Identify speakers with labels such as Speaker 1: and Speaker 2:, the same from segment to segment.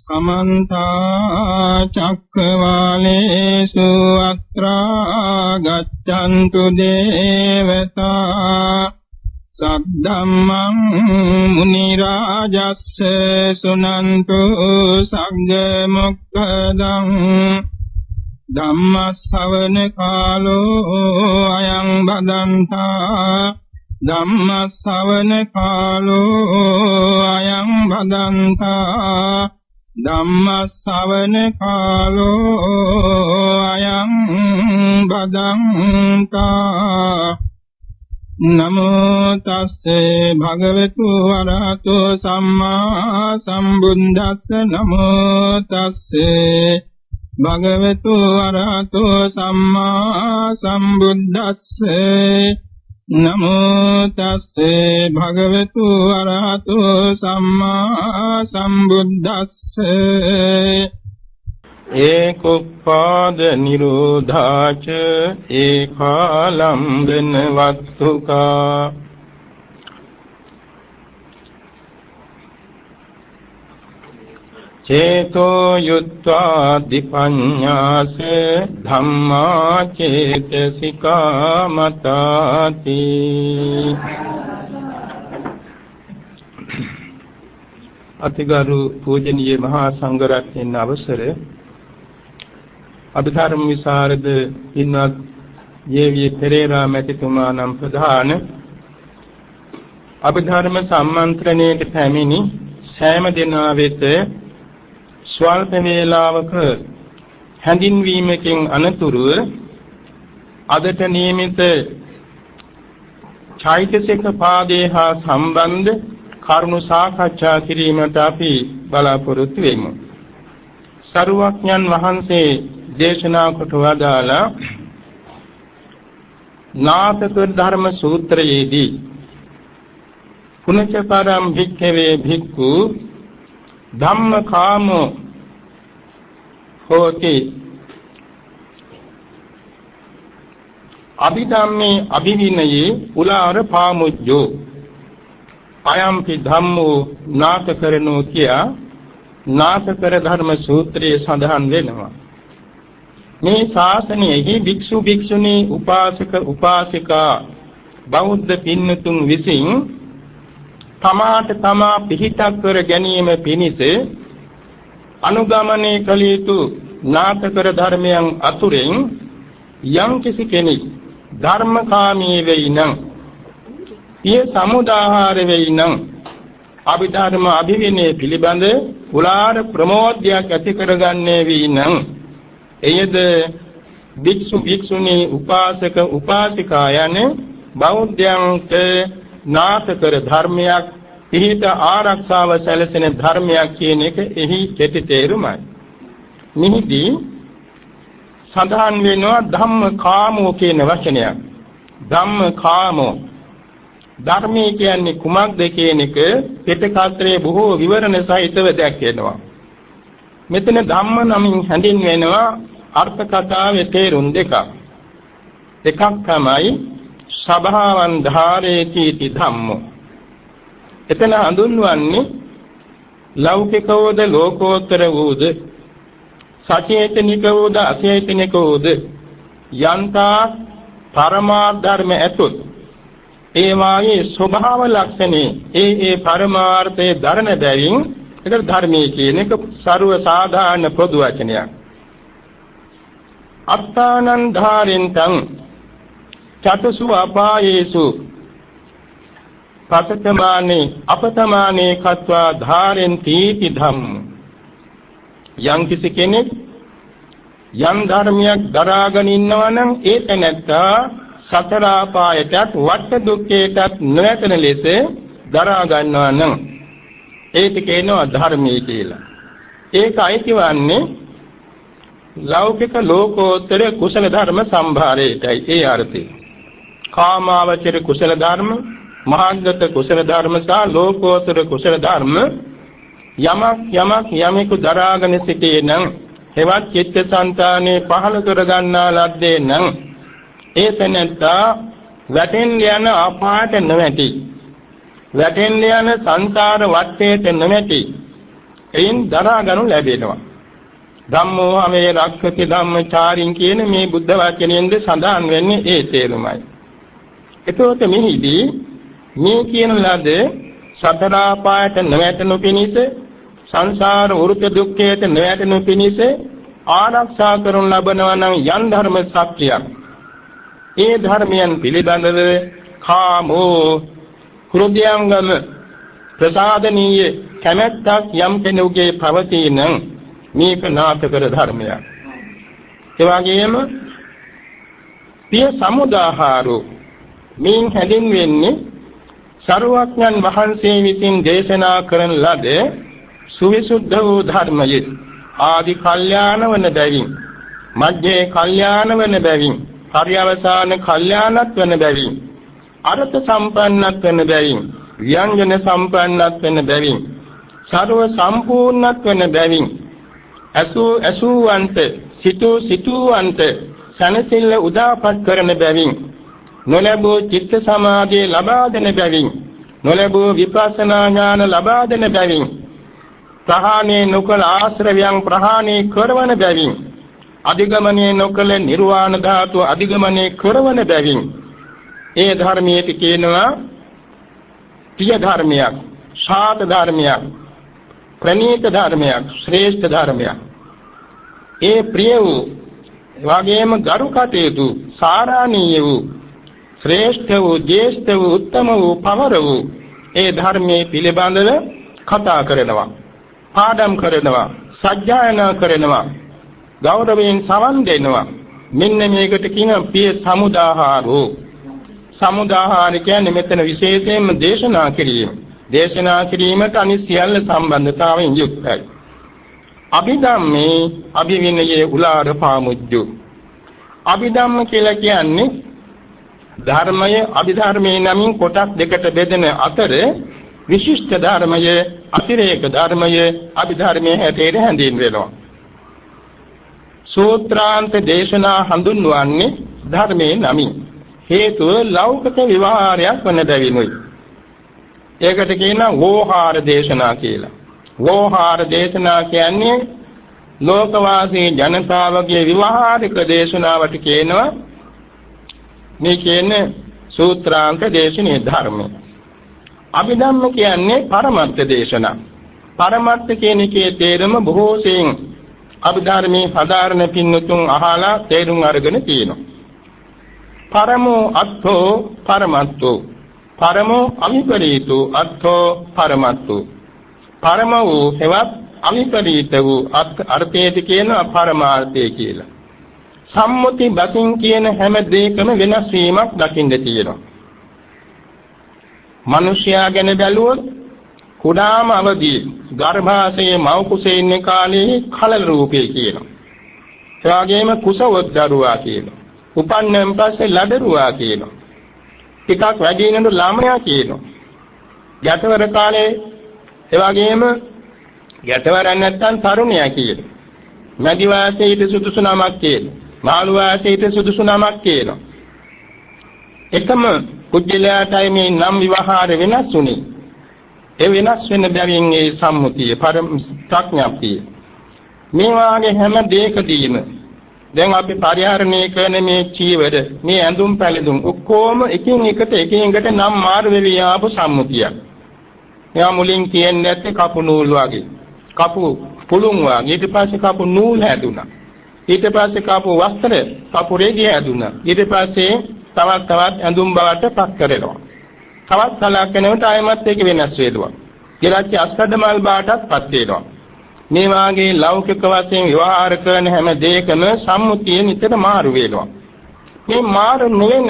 Speaker 1: समन्ता चक्रवालेषु अत्रा गच्छन्तु देवता सद्धम्मं मुनिराजस्य सुनन्तु सग्गमुक्तदं धम्मश्रवण कालो अयं भदन्ता धम्मश्रवण कालो अयं भदन्ता धम्मश्रवण कालो अयं भदन्ता नमो तस्से भगवतु अरहतो सम्मा सम्बुद्धस्से नमो तस्से भगवतु अरहतो सम्मा सम्बुद्धस्से नमो तस्से भगवतु अरहतो सम्मा सम्बुद्धस्से एकोपाद निरोधाच एकालंबन वत्तुका चेतो युत्वा दिपन्यास धम्मा चेतसिका मताति अतिगरु पूजनीय महासंඝරත්නයන් අවසර අභිධර්ම විසරද පින්වත් ජේ.වී. පෙරේරා මැතිතුමා නම් ප්‍රධාන අභිධර්ම සම්මන්ත්‍රණයට පැමිණි සෑම දිනා වෙත ස්වල්ප වේලාවක හැඳින්වීමකින් අනතුරුව අදට නියමිත චෛතසික පාදේ හා සම්බන්ධ කරුණු සාකච්ඡා කිරීමට අපි බලාපොරොත්තු වෙමු. සරුවඥන් වහන්සේ දේශනා කොට වදාලා නාථක ධර්ම සූත්‍රයේදී පුනච පරම් භික්ඛවේ භික්ඛු ධම්මකාමෝ හෝති අභිධම්මේ අභිවිනයේ උලාර පාමුජ්ජෝ අයම්පි ධම්මෝ නාථකරණෝ කියා නාථකර ධර්ම සූත්‍රයේ සඳහන් වෙනවා. මේ ශාසනයෙහි භික්ෂු භික්ෂුණී උපාසක උපාසිකා බෞද්ධ පින්නතුන් විසින් තමාට තමා පිහිටක් කර ගැනීම පිණිස අනුගමනය කළ යුතු නාථකර ධර්මයන් අතුරෙන් යම් කිසි කෙනෙක් ධර්මකාමී වෙයි නම් පිය සමුදාහාර වෙයි නම් අභිධර්ම අභිවිනය පිළිබඳ උලාර ප්‍රමෝදයක් ඇති කරගන්නේ වී නම් එයද භික්ෂු භික්ෂුණී උපාසක උපාසිකා යන බෞද්ධයන්ට නාථකර ධර්මයක් පිහිට ආරක්ෂාව සැලසෙන ධර්මයක් කියන එක එහි කෙටි තේරුමයි. මෙහිදී සඳහන් වෙනවා ධම්මකාමෝ කියන වචනයක්. ධම්මකාමෝ ධර්මයේ කියන්නේ කුමක්ද කියන එක පිටකතරේ බොහෝ විවරණ සහිතව දැක්වෙනවා. මෙතන ධම්ම නමින් හැඳින්වෙනවා අර්ථ කතාවේ තේරුම් දෙකක්. එකක් තමයි සබහාවන් ධාරේති ධම්මෝ. එතන හඳුන්වන්නේ ලෞකිකවද ලෝකෝත්තර වූද සචේතනික වූද අචේතනික වූද යන්තා පරමාර්ථ ධර්ම ඇතුත් ඒ වාගේ ස්වභාව ලක්ෂණේ ඒ පරමාර්ථයේ ධර්ම බැවින් ඒකට ධර්මයේ කියන එක ਸਰව සාධාරණ පොදු වචනයක්. අත්තානං ධාරෙන්තං චතුසු අපායේසු පතතමානේ අපතමානේ කତ୍වා ධාරෙන්ති ධම්ම. යම් කිසි කෙනෙක් යම් ධර්මයක් දරාගෙන ඉන්නවා නම් ඒ තැනැත්තා සතර ආපායටත් වට දුක්ඛයටත් නොයැතෙන ලෙස දරා ගන්නවා නම් ඒක කියනවා ධර්මයේ කියලා. ඒක අයිතිවන්නේ ලෞකික ලෝකෝත්තර කුසල ධර්ම සම්භාරයටයි. ඒ අර්ථය කාමාවචර කුසල ධර්ම, මහාගත කුසල ධර්ම සහ ලෝකෝත්තර කුසල ධර්ම යමක් යමෙකු දරාගෙන සිටේ නම් හෙවත් චිත්තසංතානේ පහළ කර ගන්නා ලද්දේ නම් ඒ තැනැත්තා වැටෙන්න යන අපායට නොවැටි, වැටෙන්න යන සංසාර වටේට නොවැටි, එයින් දරා ගනු ලැබෙනවා. ධම්මෝ හමේ රක්ඛති ධම්මචාරින් කියන මේ බුද්ධ වචනයෙන්ද සඳහන් වෙන්නේ ඒ තේරුමයි. එතකොට මෙහිදී මේ කියන ලද සතර ආපායට නොවැටෙනු පිණිස සංසාර වෘත දුක්ඛයට නොවැටෙනු පිණිස ආරක්ෂා කරනු ලබනවා නම් යම් ධර්ම ශක්තියක්. ඒ ධර්මයන් පිළිබඳව කාමෝ හෘදයාංගම ප්‍රසාදනීය කැමැත්තක් යම් කෙනෙකුගේ පවතින මේක නාථකර ධර්මයක්. ඒ වගේම පිය සමුදාහාරෝ මින් හැදින්වෙන්නේ සරුවඥන් වහන්සේ විසින් දේශනා කරන ලද සුවිසුද්ධ වූ ධර්මයේ ආදි කල්යාණ වන බැවින් මධ්‍යේ කල්යාණ වන බැවින් පරිවසාන කල්යාණත් වන බැවින් අර්ථ සම්පන්නත් වන බැවින් ව්‍යංජන සම්පන්නත් වන බැවින් සර්ව සම්පූර්ණත් වන බැවින් අසුවන්ත සිතුවන්ත සනසිල්ල උදාපත් කරන බැවින් නොලැබූ චිත්ත සමාධිය ලබා දෙන බැවින් නොලැබූ විපස්සනා ඥාන ලබා දෙන බැවින් ප්‍රහාණය නොකළ ආශ්‍රවයන් ප්‍රහාණය කරවන බැවින් අධිගමනය නොකළ නිර්වාණ ධාතුව අධිගමනය කරවන බැවින් ඒ ධර්මයේ කියනවා ප්‍රිය ධර්මයක්, ශාත ධර්මයක්, ප්‍රණීත ධර්මයක්, ශ්‍රේෂ්ඨ ධර්මයක්. ඒ ප්‍රිය වූ වගේම ගරු කටයුතු සාරාණීය වූ ශ්‍රේෂ්ඨ වූ ජේෂ්ඨ වූ උත්තම වූ පවර වූ ඒ ධර්මයේ පිළිබඳව කතා කරනවා, පාඩම් කරනවා, සජ්ජායනා කරනවා, ගෞරවයෙන් සවන් දෙනවා. මෙන්න මේකට කියන පිය සමුදාහාරෝ. සමුදාහාර කියන්නේ මෙතන විශේෂයෙන්ම දේශනා කිරීම. දේශනා කිරීමට අනිත් සියල්ල සම්බන්ධතාවයෙන් යුක්තයි. අභිධම්මේ අභිවිනයේ උලාර පාමුජ්ජු. අභිධම්ම කියලා කියන්නේ ධර්මය අභිධර්මයේ නමින් කොටස් දෙකට බෙදෙන අතර විශිෂ්ට ධර්මය අතිරේක ධර්මය අභිධර්මයේ හැටියට හැඳින්වෙනවා. සූත්‍රාන්ත දේශනා හඳුන්වන්නේ ධර්මයේ නමින්. හේතුව ලෞකික විවහාරයක් වන බැවිනුයි. ඒකට කියනවා වෝහාර දේශනා කියලා. වෝහාර දේශනා කියන්නේ ලෝකවාසී ජනතාවගේ විවහාරික දේශනාවට කියනවා මේ කියන්නේ සූත්‍රාන්ත දේශනේ ධර්මය. අභිධම්ම කියන්නේ පරමර්ථ දේශනා. පරමර්ථ කියන එකේ තේරුම බොහෝ සෙයින් අභිධර්මයේ සාධාරණ පින්නතුන් අහලා තේරුම් අරගෙන තියෙනවා. පරමෝ අත්ථෝ පරමත්තෝ පරමෝ අවිපරීතෝ අත්ථෝ පරමත්තෝ පරම වූ හෙවත් අවිපරීත වූ අර්ථයේද කියනවා පරමාර්ථය කියලා. සම්මුති බසින් කියන හැම දෙයකම වෙනස් වීමක් දකින්න තියෙනවා. මිනිසයා ගැන බැලුවොත් කුඩාම අවදී ගර්භාෂයේ මව කුසේ ඉන්න කාලේ කලල රූපේ කියනවා. ඒ වගේම කුසවත් දරුවා කියනවා. උපන්නන් පස්සේ ලදරුවා කියනවා. ටිකක් වැඩි වෙනකොට ළමයා කියනවා. ගැටවර කාලේ ඒ වගේම ගැටවරන් නැත්තම් තරුණයා කියනවා. මැදි වාසයේ ඊට සුදුසු නමක් කියනවා. මාළු වාසයේ ඊට සුදුසු නමක් කියනවා. එකම කුජලයාටයි මේ නම් විවහාර වෙනස් වුනේ. ඒ වෙනස් වෙන බැවින් ඒ සම්මුතිය ප්‍රඥාප්තිය මේ වාගේ හැම දෙයකදීම දැන් අපි පරිහරණය කරන මේ චීවර මේ ඇඳුම් පැළඳුම් ඔක්කොම එකින් එකට නම් මාරු වෙවි ආපු සම්මුතියක්. එයා මුලින් කියන්නේ නැත්තේ කපු නූල් වගේ. කපු පුළුන් වගේ. ඊට පස්සේ කපු නූල් හැදුනා. ඊට පස්සේ කපු වස්ත්‍ර කපු රෙදි හැදුනා. ඊට පස්සේ තවත් ඇඳුම් බවට පත් කරනවා. තවත් කලක් යනකොට ආයමත් ඒක වෙනස් වෙනවා. ඊළඟට අස්කඩමල් බාටත් පත් වෙනවා. මේ වාගේ ලෞකික වශයෙන් විවහාර කරන හැම දෙයකම සම්මුතිය නිතර මාරු වෙනවා. මේ මාරු නොවන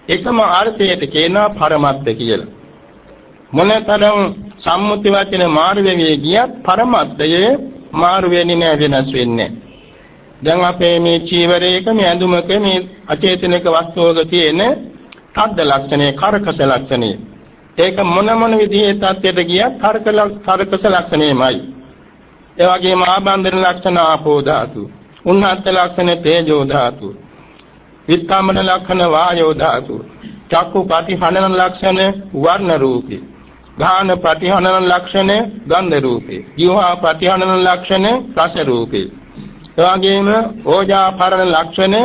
Speaker 1: එකම අර්ථයට කියනවා පරමත්ත කියලා. මොනතරම් සම්මුති වචන මාරු වෙන්නේ ගියත් පරමත්තයේ මාරු වෙන්නේ නැහැ, වෙනස් වෙන්නේ නැහැ. දැන් අපේ මේ චීවරයක මේ ඇඳුමක මේ අචේතනික වස්තුවක තියෙන තද්ද ලක්ෂණේ කරකස ලක්ෂණේ ඒක මොන විදිහේ තත්ත්වයට ගියත් කරකස ලක්ෂණේමයි. ඒ වගේම ආබන්ධන ලක්ෂණ ආපෝ ධාතු, උන්හත් ලක්ෂණ තේජෝ ධාතු, විත්තමන ලක්ෂණ වායෝ ධාතු, චක්කු පටිහනන ලක්ෂණ වර්ණ රූපී, ගාන ප්‍රතිහනන ලක්ෂණ ගන්ධ රූපේ. ජීවහා ප්‍රතිහනන ලක්ෂණ රස රූපේ. එවාගෙම ඕජා පරණ ලක්ෂණ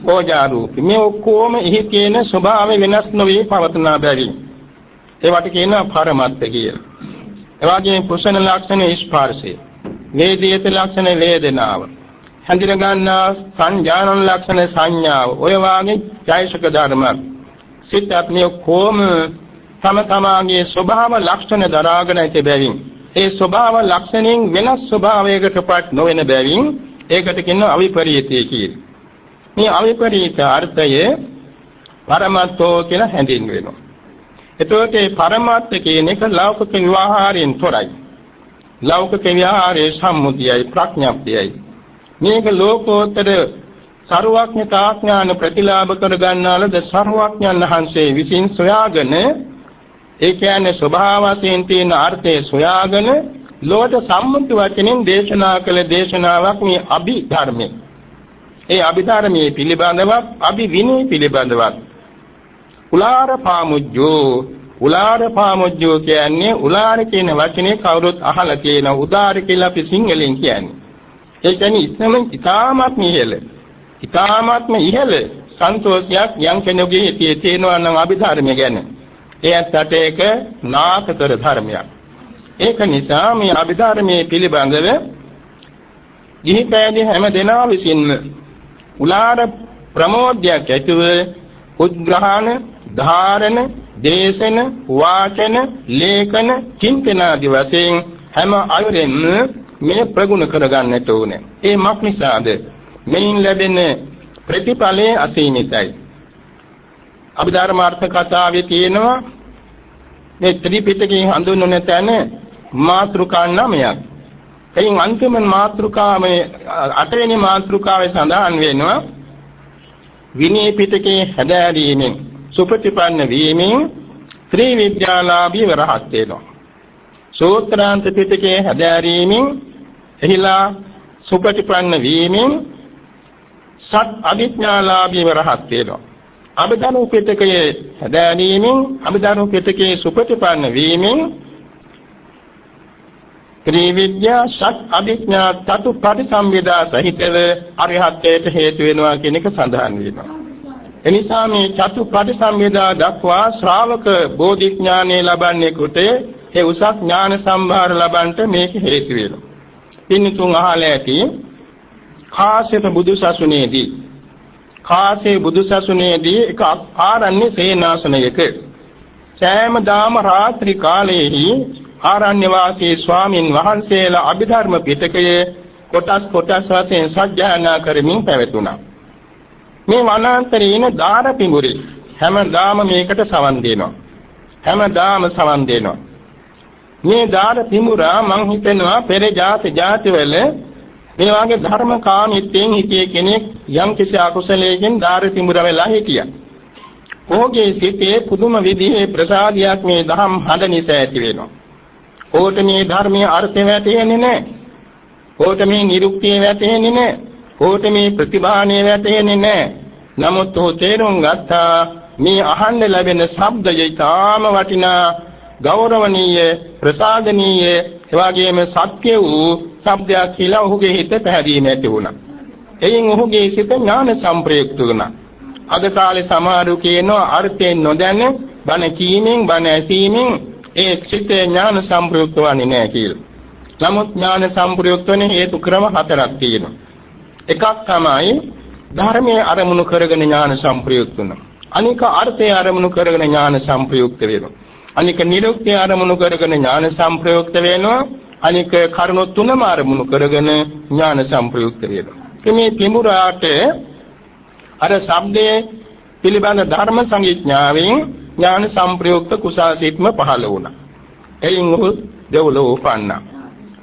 Speaker 1: ඕජා රූපේ. මේ ඔක්කොම එහි තියෙන ස්වභාවය වෙනස් නොවේ පවතන බැරි. ඒවට කියනවා පරමත්ත කියලා. එවාගෙම පුසන ලක්ෂණ ස්පර්ශය. වේදිත ලක්ෂණ වේදනාව. හඳුන ගන්නා සංජානන ලක්ෂණ සංඥාව. ඔය වාගේ ඡයිසක ධර්ම. සිතත් මේ කොම තම තමාගේ ස්වභාව ලක්ෂණ දරාගෙන ඇති බැවින් ඒ ස්වභාව ලක්ෂණයෙන් වෙනස් ස්වභාවයකටපත් නොවන බැවින් ඒකට කියනවා අවිපරීතය කියලා. මේ අවිපරීත අර්ථය පරමත්තෝ කියලා හැඳින්වෙනවා. එතකොට මේ පරමත්ත කියන එක ලෞකික විවහාරයෙන් තොරයි. ලෞකික විවහාරයේ සම්මුතියයි ප්‍රඥාප්තියයි. මේක ලෝකෝත්තර සර්වඥතා ඥාන ප්‍රතිලාභ කර ගන්නාලද සර්වඥයන් වහන්සේ විසින් සොයාගෙන ඒ කියන්නේ ස්වභාව වශයෙන් තියෙන අර්ථය සොයාගෙන ලෝක සම්මුති වචනෙන් දේශනා කළ දේශනාවක් මේ අභිධර්මයේ. ඒ අභිධර්මයේ පිළිබඳවත් අභිවිනය පිළිබඳවත් උලාර පාමුජ්ජෝ කියන්නේ උලාර කියන වචනේ කවුරුත් අහලා තියෙන උදාර කියලා අපි සිංහලෙන් කියන්නේ. ඒ කියන්නේ ඊ타ත්ම ඉහළ සන්තෝෂයක් යම් කෙනෙකුගේ තියෙනවා නම් අභිධර්මය ගැන. එයත් ඒක නාථකර ධර්මයක්. ඒක නිසා මේ අභිධර්මයේ පිළිබඳව ගිහිපෑදී හැම දෙනා විසින්ම උලාර ප්‍රමෝදයක් ඇතුව උද්ග්‍රහණ, ධාරණ, දේශන, වාචන, ලේඛන, චින්තන ආදී වශයෙන් හැම අයුරෙන් මේ ප්‍රගුණ කරගන්නට ඕනේ. ඒ මක් නිසාද? මෙයින් ලැබෙන ප්‍රතිඵලයේ අසීමිතයි. අභිධර්මාර්ථ කතාවේ තියෙනවා මේ ත්‍රිපිටකයේ හඳුන්වන තැන මාතෘකා 9ක්. එයින් අන්තිම මාතෘකාවේ 8 වෙනි මාතෘකාවේ සඳහන් වෙනවා විනය පිටකේ හැදෑරීමෙන් සුපටිපන්න වීමෙන් ත්‍රිවිද්‍යාලාභී වරහත් වෙනවා. සූත්‍රාන්ත පිටකේ හැදෑරීමෙන් එහිලා සුපටිපන්න වීමෙන් සත් අභිඥාලාභී වරහත් වෙනවා. අභිධර්ම පිටකයේ හැදෑරීමෙන් අභිධර්ම පිටකයේ සුපටිපන්න වීමෙන් ත්‍රිවිද්‍යා සත් අභිඥා තතු පරිසම්වේදා සහිතව අරිහත්ත්වයට හේතු වෙනවා කියන එක සඳහන් වෙනවා. එනිසා මේ චතු පරිසම්වේදා දක්වා ශ්‍රාවක බෝධිඥානෙ ලබන්නේ කොට ඒ උසස් ඥාන සම්භාර ලබන්නට මේක හේතු වෙනවා. පින්තුන් අහලා ඇති කාශ්‍යප බුදුසසුනේදී එක ආරණ්‍ය සේනාසනයක සෑමදාම රාත්‍රී කාලයේදී ආරණ්‍ය වාසී ස්වාමින් වහන්සේලා අභිධර්ම පිටකයේ කොටස් වශයෙන් සජ්ජායනා කරමින් පැවතුණා. මේ වනාන්තරයේ ඉන දාර පිඟුරි හැමදාම මේකට සවන් දෙනවා. මේ දාර පිඟුරා මං හිතනවා පෙර ජාතිවල මේ වාගේ ධර්ම කාමීත්වයෙන් හිටියේ කෙනෙක් යම් කිසි අකුසලයකින් දාර පිඟුර වෙලා හිටියා. ඔහුගේ සිතේ පුදුම විදිහේ ප්‍රසාදයක් මේ ධම් හඬ නිසා ඇති වෙනවා. ඔහුට මේ ධර්මයේ අර්ථය වැටහෙන්නේ නැහැ. ඔහුට මේ නිරුක්තිය වැටහෙන්නේ නැහැ. ඔහුට මේ ප්‍රතිභාණය වැටහෙන්නේ නැහැ. නමුත් ඔහු තේරුම් ගත්තා මේ අහන්න ලැබෙන ශබ්දය ඊටාම වටිනා ගෞරවනීය ප්‍රසාදනීය එවාගේම සත්‍ය වූ ශබ්දයක් කියලා ඔහුගේ හිත පැහැදීම ඇති වුණා. එයින් ඔහුගේ සිත ඥාන සම්ප්‍රයුක්ත වුණා. අද කාලේ සමහරු කියනවා අර්ථයෙන් නොදැන බණ කීමෙන් බණ ඇසීමෙන් ඒ සිතේ ඥාන සම්ප්‍රයුක්ත වන්නේ නැහැ කියලා. නමුත් ඥාන සම්ප්‍රයුක්ත වෙන හේතු ක්‍රම 4ක් තියෙනවා. එකක් තමයි ධර්මයේ අරමුණු කරගෙන ඥාන සම්ප්‍රයුක්ත වෙනවා. අනික අර්ථයේ අරමුණු කරගෙන ඥාන සම්ප්‍රයුක්ත වෙනවා. අනික නිරුක්තිය අරමුණු කරගෙන ඥාන සම්ප්‍රයුක්ත වෙනවා. අනික කරුණු තුනම අරමුණු කරගෙන ඥාන සම්ප්‍රයුක්ත වෙනවා. මේ පිමුරාට අර ශබ්දයේ පිළිබඳ ධර්ම සංඥාවෙන් ඥාන සම්ප්‍රයුක්ත කුසාසිතම පහළ වුණා. එයින් ඔහු දෙව්ලොව උපන්නා.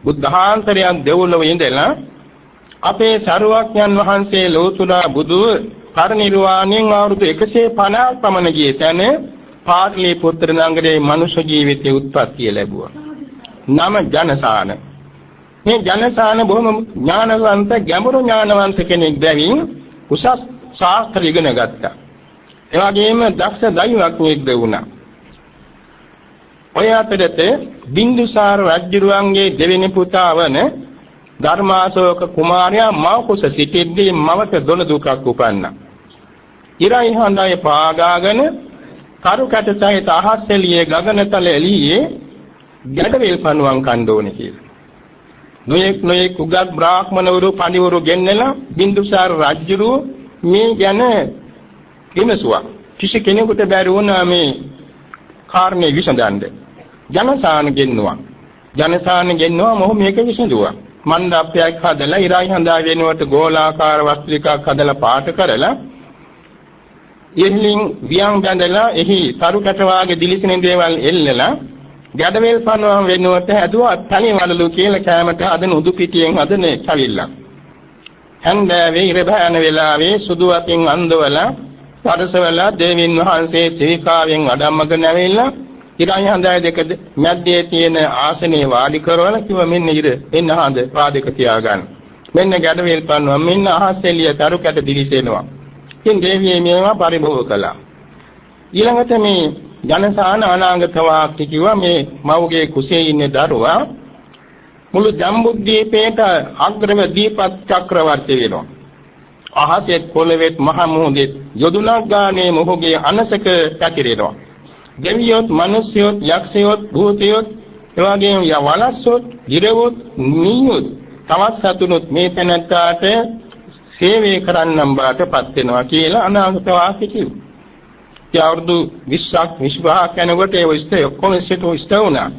Speaker 1: බුද්ධාන්තරයක් දෙව්ලොව ඉඳලා අපේ සරුවක්ඥන් වහන්සේ ලෝතුරා බුදු පරිනිර්වාණයෙන් අවුරුදු 150ක් පමණ ගිය තැන පාටලිපුත්‍ර නගරයේ මනුෂ්‍ය ජීවිතයේ උත්පත්තිය ලැබුවා. නම ජනසාන. මේ ජනසාන බොහොම ඥානවන්ත ගැඹුරු ඥානවන්ත කෙනෙක් බැවින් උසස් ශාස්ත්‍ර ඉගෙන ගත්තා. ඒ වගේම දක්ෂ දෛවඥයෙක් වුණා. ඔය අතරේ බින්දුසාර රජුරුවන්ගේ දෙවෙනි පුතා වන ධර්මාශෝක කුමාරයා මව කුස සිටිද්දී මවට දොළ දුකක් උපන්නා. ඉරයි හඳයි පාගාගෙන කරු කැට සහිත අහස් එළියේ ගගනතල එළියේ ගැඩවිල් පණුවන් කණ්ඩෝනේ කියලා. නොයෙක් උගත් බ්‍රාහ්මණවරු පඬිවරු ගෙන්නලා බින්දුසාර රජුරුව මේ ගැන විමසුවා. කිසි කෙනෙකුට බැරි වුණා මේ කාරණේ විසඳන්න. ජනසාන ගෙන්නවා මොහු මේක විසඳුවා. මණ්ඩපයක් හදලා ඉරයි හඳා වෙනුවට ගෝලාකාර වස්තු ටිකක් හදලා පාට කරලා එහිලින් වියන් බැඳලා එහි තරු කැට වාගේ දිලිසෙන දේවල් එල්ලලා ගැඩවැල් පණුවන් වෙනුවට හැදුවා තනි වලලු කියලා කැමට හදන උදු පිටියෙන් හදන කවිල්ලක්. හන්දෑවේ ඉර බෑන වෙලාවේ සුදු අතින් අන්දවලා පරසවලා දේවින් වහන්සේ සීකාවෙන් අඩම්මගෙන ඇවිල්ලා ඉරයි හඳයි දෙක මැද්දේ තියෙන ආසනේ වාඩි කරවලා කිව්වා මෙන්න ඉර එන්න හඳ පාදක තියාගන්න. මෙන්න ගැඩවැල් පණුවන් මෙන්න අහස් එළිය තරු කැට දිලිසෙනවා. ඉතින් දේවිය මේවා පරිභෝග කළා. ඊළඟට මේ ජනසාන අනාගත වාක්‍ය කිව්වා මේ මව්ගේ කුසේ ඉන්න දරුවා මුළු ජම්බුද්දීපේට අග්‍රව දීපත් චක්‍රවර්ති වෙනවා. අහසේ පොළවෙත් මහ මුහුදේ යොදුනක් ගානේ මොහුගේ අනසක පැතිරෙනවා. දෙවියොත් මිනිස්යොත් යක්ෂයොත් භූතයොත් එවාගෙම යවලස්සොත් ගිරවොත් නියොත් තවත් සතුනුත් මේ තැනට සේවය කරන්නම් බාටපත් වෙනවා කියලා අනාගත වාක්‍ය කිව්වා. අවුරුදු 20ක් 25ක් යනකොට ඒ විශ්තය ඔක්කොම ඉෂ්ට වුණා.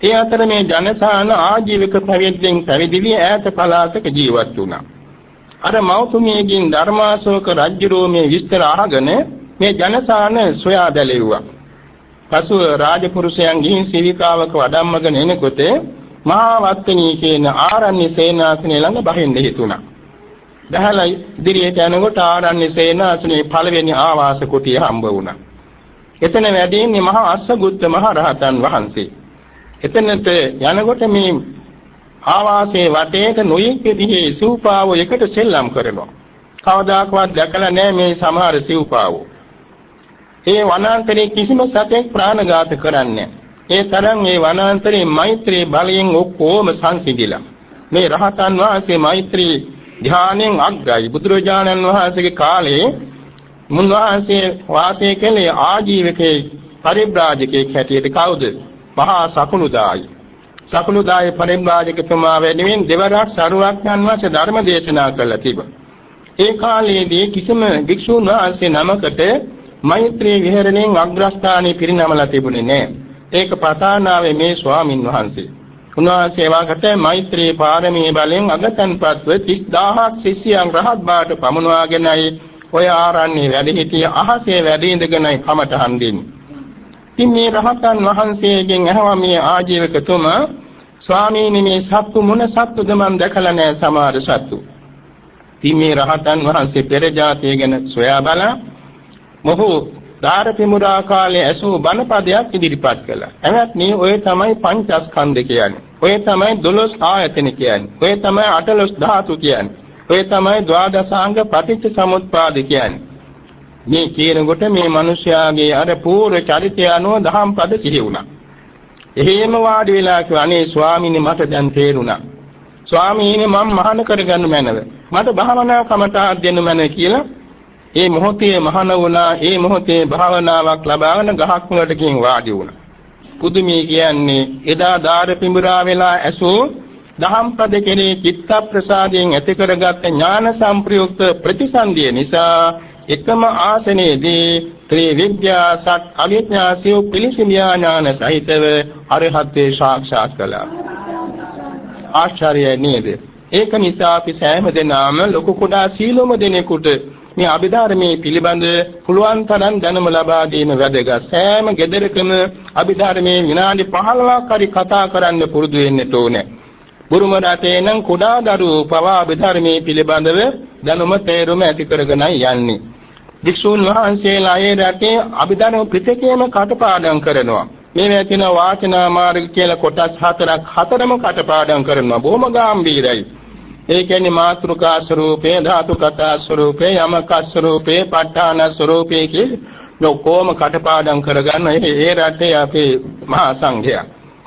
Speaker 1: ඒ අතර මේ ජනසාන ආජීවක පැවිද්දෙන් පැවිදි වී ඈත පළාතක ජීවත් වුණා. අර මෞතුමියකින් ධර්මාශෝක රජුරෝ මේ විස්තර අහගෙන මේ ජනසාන සොයා බැලුවා. පසුව රාජපුරුෂයන් ගිහින් සීවිකාවක වඩම්මගෙන එනකොට මහා වත්තනී කියන ආරණ්‍ය සේනාසනය ළඟ බහින්න හිතුණා. දහලා ඉදිරියට යනකොට ආරණ්‍ය සේනාසනයේ පළවෙනි ආවාස කුටිය හම්බ වුණා. එතන වැඩ ඉන්නේ මහා අස්සගුත්ත මහ රහතන් වහන්සේ. එතනට යනකොට මේ ආවාසයේ වටේට නොයෙක් විදිහේ සිව්පාවෝ එකට සෙල්ලම් කරනවා. කවදාකවත් දැකලා නැහැ මේ සමහර සිව්පාවෝ. ඒ වනාන්තරයේ කිසිම සතෙක් ප්‍රාණඝාත කරන්නේ ඒ තරම් මේ වනාන්තරයේ මෛත්‍රී බලයෙන් ඔක්කොම සංසිඳිලා. මේ රහතන් වහන්සේ මෛත්‍රී ධානයෙන් අග්‍රයි. බුදුරජාණන් වහන්සේගේ කාලේ මුන්වහන්සේ වාසය කළේ ආජීවකේ පරිබ්‍රාජකෙක් හැටියට කවුද? මහා සකුළුදායි. සකුළුදායි පරිබ්‍රාජකතුමා වෙනුවෙන් දෙවරක් සරුවක්ඥන් වහන්සේ ධර්ම දේශනා කළා තිබුණා. ඒ කාලයේදී කිසිම භික්ෂුන් වහන්සේ නමකට මෛත්‍රී විහරණයෙන් අග්‍රස්ථානයේ පිරිනමලා තිබුණේ නැහැ. ඒක පතානාවේ මේ ස්වාමින් වහන්සේ. උන්වහන්සේ වාකට මෛත්‍රී පාරමී බලෙන් අගතන්පත්ව 30000ක් ශිෂ්‍යයන් රහත් බවට පමුණවාගෙනයි ඔය ආරණ්‍ය වැඩ සිටිය අහසේ වැඩ ඉඳගෙනයි කමටහන් දෙන්නේ. ඉතින් මේ රහතන් වහන්සේගෙන් අහවා මේ ආජීවකතුමා ස්වාමීනි මේ සත්තු මොන සත්තුද මන් දැකලා නැහැ සමහර සත්තු. ඉතින් මේ රහතන් වහන්සේ පෙර ජාතිය ගැන සොයා බලා මොහු ධාරපිමුරා කාලයේ ඇසූ බණපදයක් ඉදිරිපත් කළා. එවත්නි ඔය තමයි පංචස්කන්ධ කියන්නේ. ඔය තමයි 12 ආයතන කියන්නේ. ඔය තමයි 18 ධාතු කියන්නේ. ඔය තමයි ද්වාදසාංග පටිච්ච සමුප්පාද කියන්නේ. මේ කියනකොට මේ මිනිස්යාගේ අර පූර්ව චරිතය අනුව දහම් පද සිහි වුණා. එහෙම වාඩි වෙලා කිව්වා අනේ ස්වාමීනි මට දැන් තේරුණා. ස්වාමීනි මම මහාන කරගන්න මැනව. මට භාවනා කමටහන් දෙන්න මැනව කියලා ඒ මොහොතේ මහාන වුණා. ඒ මොහොතේ භාවනාවක් ලබාගෙන ගහක් මුලට ගිහින් වාඩි වුණා. පුදුමී කියන්නේ එදා ධාරපිඹුරා වෙලා ඇසූ දහම් පද කෙරේ චිත්ත ප්‍රසාදයෙන් ඇති කරගත් ඥාන සංප්‍රයුක්ත ප්‍රතිසන්දිය නිසා එකම ආසනයේදී ත්‍රිවිද්‍යා සත් අවිඥා සිව් පිළිසිමියා ඥාන සහිතව අරහත්ත්වේ සාක්ෂාත් කළා. ආශ්චර්යයි නේද? ඒක නිසා අපි සෑම දෙනාම ලොකු කුඩා සීලොම දෙනෙකුට මේ අභිධර්මයේ පිළිබඳ පුළුවන් තරම් දැනුම ලබා දීම වැදගත්. සෑම ගෙදරකම අභිධර්මයේ විනාඩි 15ක් හරි කතා කරන්න පුරුදු වෙන්න ඕනේ. බුරුම රටේ නම් කුඩා දරුවෝ පවා අභිධර්මයේ පිළිබඳව දැනුම තේරුම ඇති කරගෙනයි යන්නේ. වික්ෂුන් වහන්සේලා ඒ රටේ අභිධර්ම පිටකේම කටපාඩම් කරනවා. මේ තියෙන වාචනා මාර්ග කියලා කොටස් හතරම කටපාඩම් කරනවා. බොහොම ගැඹීරයි. ඒ කියන්නේ මාත්‍රිකා ස්වරූපේ, ධාතු කතා ස්වරූපේ, යමක ස්වරූපේ, ප ဋ ාණ ස්වරූපේ කියලා ලෝකෝම කටපාඩම් කරගන්න ඒ රටේ අපේ මහා සංඝයා.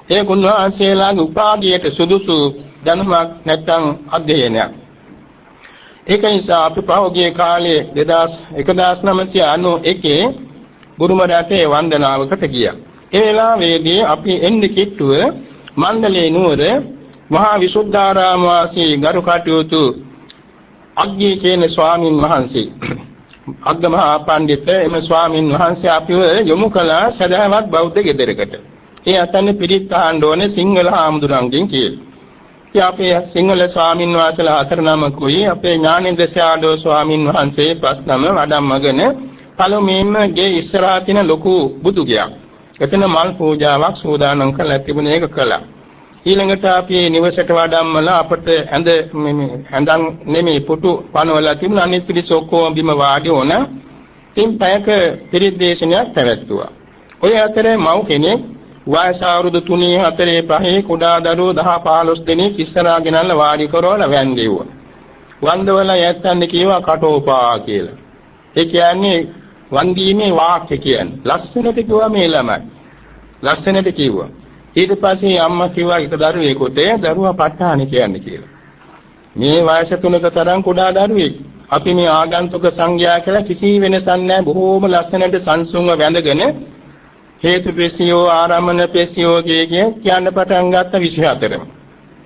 Speaker 1: ඒ උන්වහන්සේලාගේ උපාධියට සුදුසු දැනුමක් නැත්නම් අධ්‍යයනයක්. ඒක නිසා අපි පහුගිය කාලේ 1991 බුරුම රටේ වන්දනාවකට ගියා. ඒ වෙලාවේදී අපි එන්නේ කිට්ටුව මණ්ඩලේ නුවර මහා විසුද්ධාරාම වාසී ගරු කටයුතු අග්ගී කියන ස්වාමින් වහන්සේ අග්ගමහා පඬිත් එම ස්වාමින් වහන්සේ අපිව යොමු කළ සදාවත් බෞද්ධ ගෙදරකට. ඒ අතන පිරිත් අහන්න ඕනේ සිංහල හාමුදුරන්ගෙන් කියලා. ඉතින් අපේ සිංහල ස්වාමින් වහන්සේලා හතර නමකුයි අපේ ඥානේන්ද්‍ර ශාඩෝ ස්වාමින් වහන්සේ පස් නම වඩම්මගෙන පළමුවෙන්ම ගේ ඉස්සරහා තියෙන ලොකු බුදු ගයක්. එතන මල් පූජාවක් සූදානම් කරලා තිබුණ එක කළා. ඊළඟට අපි නිවසට වඩම්මලා අපට ඇඳන් නෙමෙයි පුටු පනවලා තිබුණ අනිත් පිරිස ඔක්කොම බිම වාඩි වුණ. තින් පැයක පිරිත් දේශනයක් පැවැත්තුවා. ඔය අතරේ මව් කෙනෙක් වයස අවුරුදු 3 4 5 කුඩා දරුවෝ 10 15 දෙනෙක් ඉස්සරහා ගෙනල්ලා වාඩි කරවලා වැන්දෙව්වා. වන්දවලා යැත්තන් කිව්වා කටෝපා කියලා. ඒ කියන්නේ වන්දීමේ වාක්‍ය කියන්නේ. ලස්සනට කිව්වා මේ ළමයි. ලස්සනට කිව්වා. ඊට පස්සේ අම්මා කිව්වා එක දරුවෙකුට දරුවා ප ဋ ාණි කියන්නේ කියලා. මේ වයස 3ක තරම් කුඩා දරුවෙක්. අපි මේ ආගන්තුක සංඝයා කියලා කිසි වෙනසක් නැහැ. බොහෝම ලස්සනට සංසුන්ව වැඳගෙන හේතු පෙසියෝ ආරම්මන පෙසියෝ කියන්න පටන් ගත්ත 24ම.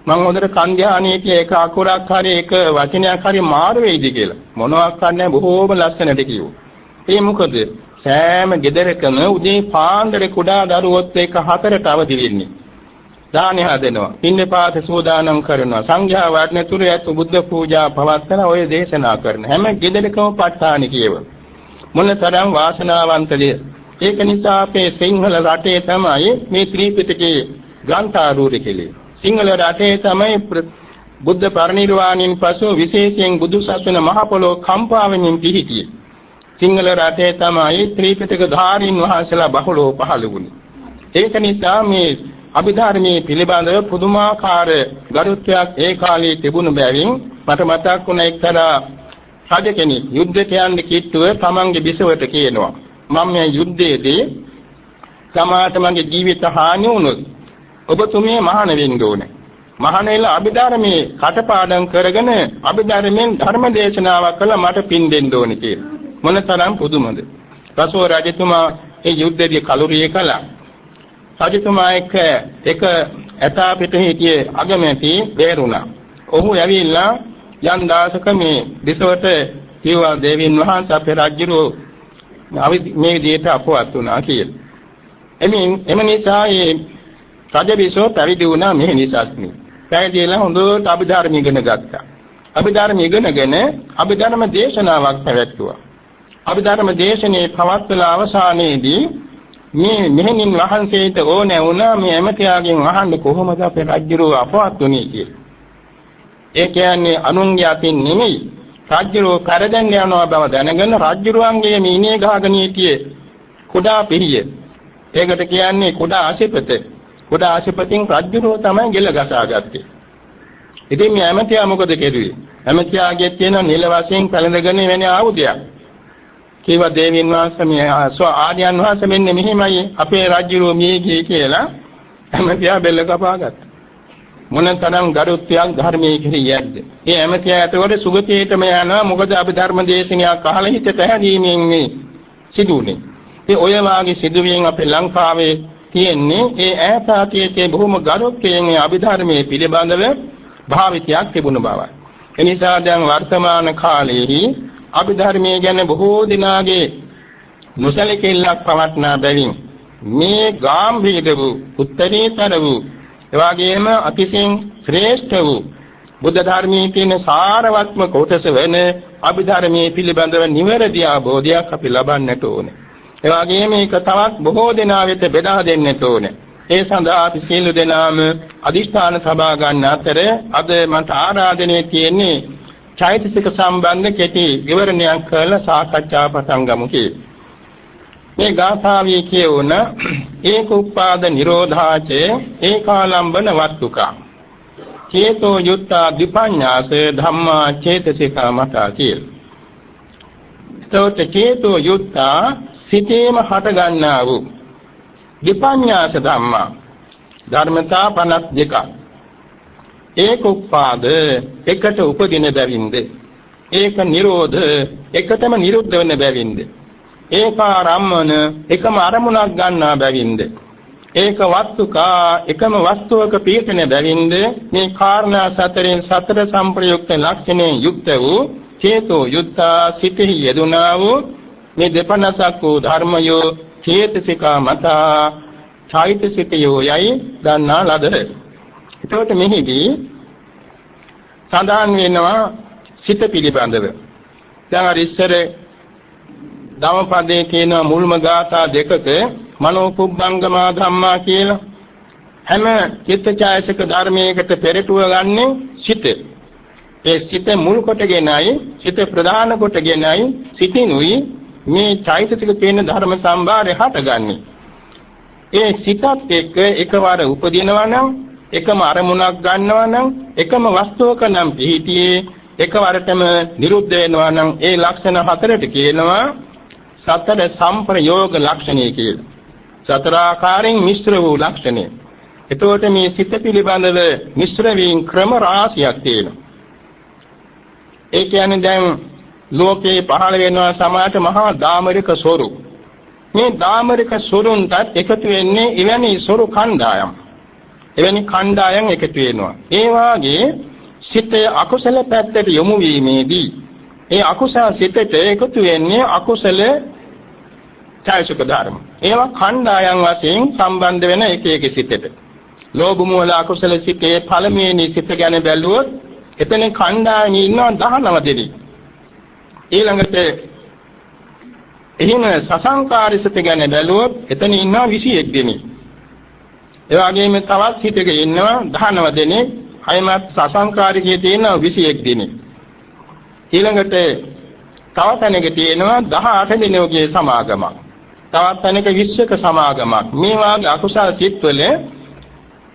Speaker 1: මම හොඳට කන්ධානීටි එක අකුරක් හරි එක වචනයක් හරි මාරු වෙයිද කියලා. මොනවක් නැහැ බොහෝම ලස්සනට කිව්වා. ඒ මොකද සෑම ගෙදරකම උදේ පාන්දර කුඩා දරුවොත් එක්ක 4ට අවදි වෙන්නේ. දානි හදනවා. පින්නපාත සූදානම් කරනවා. සංඝයා වඩන තුරු ඇතු බුද්ධ පූජා පවත්වන ඔය දේශනා කරන හැම ගෙදරකම ප ဋ ාණි කියව. මොනතරම් වාසනාවන්තද. ඒක නිසා අපේ සිංහල රටේ තමයි මේ ත්‍රිපිටකයේ ග්‍රන්ථාරූඪ කෙලේ. සිංහල රටේ තමයි බුද්ධ පරිනිර්වාණයෙන් පසු විශේෂයෙන් බුදු සසුන මහ පොළොව කම්පා වෙමින් පිහිටියේ. සිංහල රටේ තමයි ත්‍රිපිටක ධාරීන් වහන්සේලා බහුලව පහළ වුණේ. ඒක නිසා මේ අභිධර්මයේ පිළිබඳව පුදුමාකාර ගරුත්වයක් ඒ කාලේ තිබුණු බැවින් මට මතක් වුණ එක්තරා රජ කෙනෙක් යුද්ධයට යන්න කිට්ටුව තමන්ගේ බිසවට කියනවා. මම මේ යුද්ධයේදී සමාජ මගේ ජීවිත හානි වුණොත් ඔබතුමිය මහාන වෙන්න ඕනේ. මහාන වෙලා අභිධර්මයේ කටපාඩම් කරගෙන අභිධර්මයෙන් ධර්ම දේශනාවක් කළා මට පින් දෙන්න ඕනේ කියලා. මොනතරම් පුදුමද. රසෝ රජතුමා ඒ යුද්ධයේදී කලුරිය කළා. රජතුමා එක ඇතා පිට හිටියේ අගමැති බේරුණා. ඔහු ඇවිල්ලා යන් දාසක මේ දිසවට කිව්වා දේවින් වහන්සේ අපේ රජුරෝ මේ විදිහට අපවත් වුණා කියලා. එම නිසා මේ රජබිසෝ පැවිදි වුණා මේ නිසාස්නි. පැවිදිලා හොඳට අභිධර්ම ඉගෙන ගත්තා. අභිධර්ම ඉගෙනගෙන අභිධර්ම දේශනාවක් පැවැත්තුවා. අභිධර්ම දේශනේ පවත්වලා අවසානයේදී මේ මෙහෙණින් වහන්සේට ඕනේ වුණා මේ එමෙතියාගෙන් අහන්න කොහොමද අපේ රජුරෝ අපවත් වුණේ කියලා. ඒ කියන්නේ අනුන්ගේ අතින් නෙමෙයි රජුරෝ කරදෙන්න යනවා බව දැනගෙන රජුරුවන්ගේ මීනේ ගහගෙන හිටියේ කුඩා පිහිය. ඒකට කියන්නේ කුඩා ආශිපත. කුඩා ආශිපතින් රජුරෝ තමයි ගෙල ගසාගත්තේ. ඉතින් මේ ඇමතියා මොකද කෙරුවේ? ඇමතියාගේ තියෙන නිල වශයෙන් පැලඳගෙන වෙන ආයුධයක්. කීවා දේවීන් වහන්සේ මේ ආර්යයන් වහන්සේ මෙන්න මෙහිමයි අපේ රජුරෝ මියේ ගියේ කියලා ඇමතියා බෙල්ල කපාගත්තා. මොනතරම් ගරුත්වයක් ධර්මයේ කිරියක්ද. ඒ ඇමතියා ඇතකොට සුගතියටම යනවා මොකද අපි ධර්ම දේශනයක් අහලා හිත පැහැදීමෙන් මේ සිදුුනේ. ඒ ඔය වාගේ සිදුවීම් අපේ ලංකාවේ තියෙන්නේ ඒ ඈතාතීතයේ බොහොම ගරුත්වයෙන් මේ අභිධර්මයේ පිළිබඳව භාවිතයක් තිබුණ බවයි. ඒ නිසා දැන් වර්තමාන කාලයේදී අභිධර්මයේ ගැන බොහෝ දිනාගේ නොසලකෙල්ලක් පවත්නා බැවින් මේ ගාම්භීර වූ උත්තරීතර වූ එවාගෙම අතිශයින් ශ්‍රේෂ්ඨ වූ බුද්ධ ධර්මයේ තියෙන සාරවත්ම කොටස වෙන අභිධර්මයේ පිළිබඳව නිවැරදි අවබෝධයක් අපි ලබන්නට ඕනේ. එවාගෙම මේක තවත් බොහෝ දෙනා වෙත බෙදා දෙන්නට ඕනේ. ඒ සඳහා අපි සියලු දෙනාම අදිෂ්ඨාන සබා ගන්න අතර අද මට ආරාධනය තියෙන්නේ චෛතසික සම්බන්ධ කෙටි විවරණයක් කරලා සාකච්ඡා පටන් ගමු කියලා. මේ ගාථාවේ කියවන ඒක උපාද නිරෝධාච ඒකාලම්බන වත්තුකා චේතෝ යුත්තා විපඤ්ඤාස ධම්මා චේතසිකා මතා කියලා. එතකොට චේතෝ යුත්තා සිතේම හට ගන්නා වූ විපඤ්ඤාස ධම්මා ධර්මතා 52ක් ඒක උපාද එකට උපදින බැවින්ද ඒක නිරෝධ එකටම නිරුද්ධ වෙන බැවින්ද ඒක ආරම්මන එකම අරමුණක් ගන්නා බැවින්ද ඒක වස්තුකා එකම වස්තුවක පිහිටන බැවින්ද මේ කාරණා සතරෙන් සතර සම්ප්‍රයුක්ත ලක්ෂණයෙන් යුක්ත වූ චේතෝ යුත්තා සිතෙහි යෙදුනා වූ මේ දෙපනසක් වූ ධර්මයෝ චේතසිකා මතා චෛතසිකයෝ යයි ගන්නා ලද. එතකොට මෙහිදී සඳහන් වෙනවා සිත පිළිබඳව. දැන් අර ඉස්සර ධම්මපදයේ කියන මුල්ම ගාථා දෙකක මනෝ පුබ්බංගමා ධම්මා කියලා හැම චිත්තචෛතසික ධර්මයකට පෙරටුව ගන්නෙ සිත. ඒ සිත මුල් කොටගෙනයි සිත ප්‍රධාන කොටගෙනයි සිතිනුයි මේ චෛතසික කියන ධර්ම සම්භාරය හටගන්නේ. ඒ සිතත් එක්ක එකවර උපදිනවා නම් එකම අරමුණක් ගන්නවා නම් එකම වස්තුවක නම් පිහිටියේ එකවරටම නිරුද්ධ වෙනවා නම් ඒ ලක්ෂණ හතරට කියනවා සතර සම්ප්‍රයෝග ලක්ෂණය කියලා. සතර ආකාරයෙන් මිශ්‍ර වූ ලක්ෂණය. එතකොට මේ සිත පිළිබඳව මිශ්‍ර වීම ක්‍රම රාශියක් තියෙනවා. ඒ කියන්නේ දැන් ලෝකේ පහළ වෙනවා සමාජයට මහා දාමරික සොරු. මේ දාමරික සොරුන්ටත් එකතු වෙන්නේ එවැනි සොරු කණ්ඩායම්. එවැනි කණ්ඩායම් එකතු වෙනවා. ඒ වාගේ සිතේ අකුසල පැත්තට යොමු වීමේදී ඒ අකුසල සිතට එකතු වෙන්නේ අකුසල චෛතසික ධර්ම. ඒවා කණ්ඩායම් වශයෙන් සම්බන්ධ වෙන එක එක සිතට. ලෝභ මූල අකුසල සිතේ පළමුවෙනි සිත ගැන බැලුවොත් එතන කණ්ඩායම් ඉන්නවා 19 දෙනෙක්. ඊළඟට එහෙම සසංකාරී සිත ගැන බැලුවොත් එතන ඉන්නවා 21 දෙනෙක්. ඒ වගේම තවත් හිතක ඉන්නවා 19 දෙනෙක්. අයමත් සසංකාරිකයේ තියෙනවා 21 දෙනෙක්. ඊළඟට තව තැනක තියෙනවා 18 දෙනෙකුගේ සමාගමක්. තවත් තැනක 20ක සමාගමක්. මේ වාගේ අකුසල සිත්වල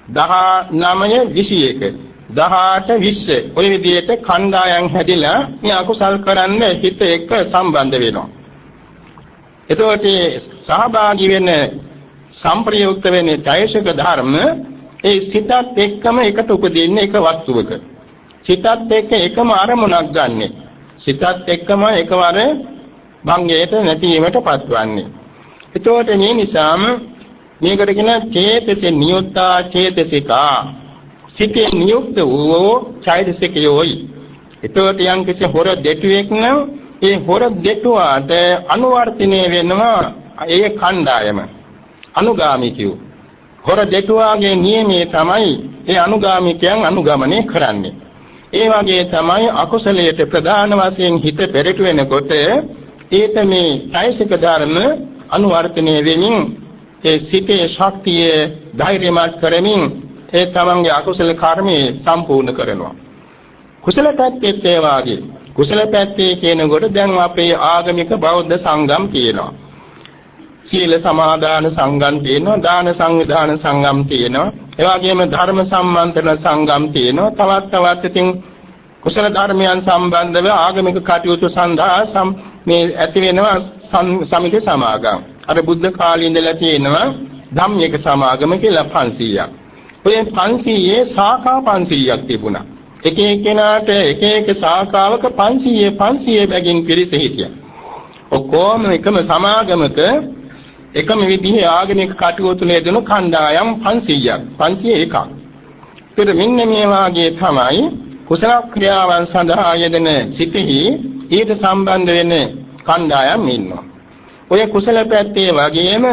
Speaker 1: 19 21 18 20 ඔය විදිහට කණ්ඩායම් හැදිලා මේ අකුසල් කරන්න හිත එක්ක සම්බන්ධ වෙනවා. එතකොට සහභාගී වෙන සම්ප්‍රයුක්ත වෙන චෛතසික ධර්ම ඒ සිතත් එක්කම එකට උපදින්නේ එක වස්තුවක. සිතත් එක්ක එකම අරමුණක් ගන්නෙ. සිතත් එක්කම එකවර භංගයට නැතිවීමට පත්වන්නේ. එතකොට මේ නිසාම මේකට කියන චේතසේ නියුත්තා චේතසිකා සිතේ නියුක්ත වූ චෛතසිකයෝයි. එතකොට යම් කිසි හොර දෙටුවෙක් නම් ඒ හොර දෙටුවාට අනුවර්තනය වෙනවා ඒ කණ්ඩායම අනුගාමිකයෝ. හොර දෙටුවාගේ නියමයේ තමයි ඒ අනුගාමිකයන් අනුගමනය කරන්නේ. ඒ වගේ තමයි අකුසලයට ප්‍රධාන වශයෙන් හිත පෙරට වෙනකොට ඒත මේ චෛතසික ධර්ම අනුවර්තනය වෙමින් ඒ සිතේ ශක්තිය ධෛර්යමත් කරමින් ඒ තමන්ගේ අකුසල කර්මයේ සම්පූර්ණ කරනවා. කුසල පැත්තේ ඒ වාගේ කුසල පැත්තේ කියනකොට දැන් අපේ ආගමික බෞද්ධ සංගම් තියෙනවා. සීල සමාදාන සංගම් තියෙනවා, දාන සංවිධාන සංගම් තියෙනවා. ඒ වගේම ධර්ම සම්මන්ත්‍රණ සංගම් තියෙනවා. තවත් ඉතින් කුසල ධර්මයන් සම්බන්ධව ආගමික කටයුතු සඳහා මේ ඇති වෙනවා සමිති සමාගම්. අර බුද්ධ කාලේ ඉඳලා තියෙනවා ධම්මික සමාගම කියලා 500ක්. ඔය 500 ශාඛා 500ක් තිබුණා. එක එක්කෙනාට එක ශාඛාවක 500 බැගින් පිරිස හිටියා. ඔක්කොම එකම සමාගමක එකම විදිහේ ආගමික කටයුතු නෙදෙන කණ්ඩායම් 500ක් 501ක්. ඒතර මෙන්න මේ වාගේ තමයි කුසල ක්‍රියාවන් සඳහා යෙදෙන සිටෙහි ඊට සම්බන්ධ වෙන කණ්ඩායම් ඉන්නවා. ඔය කුසල පැත්තේ වගේම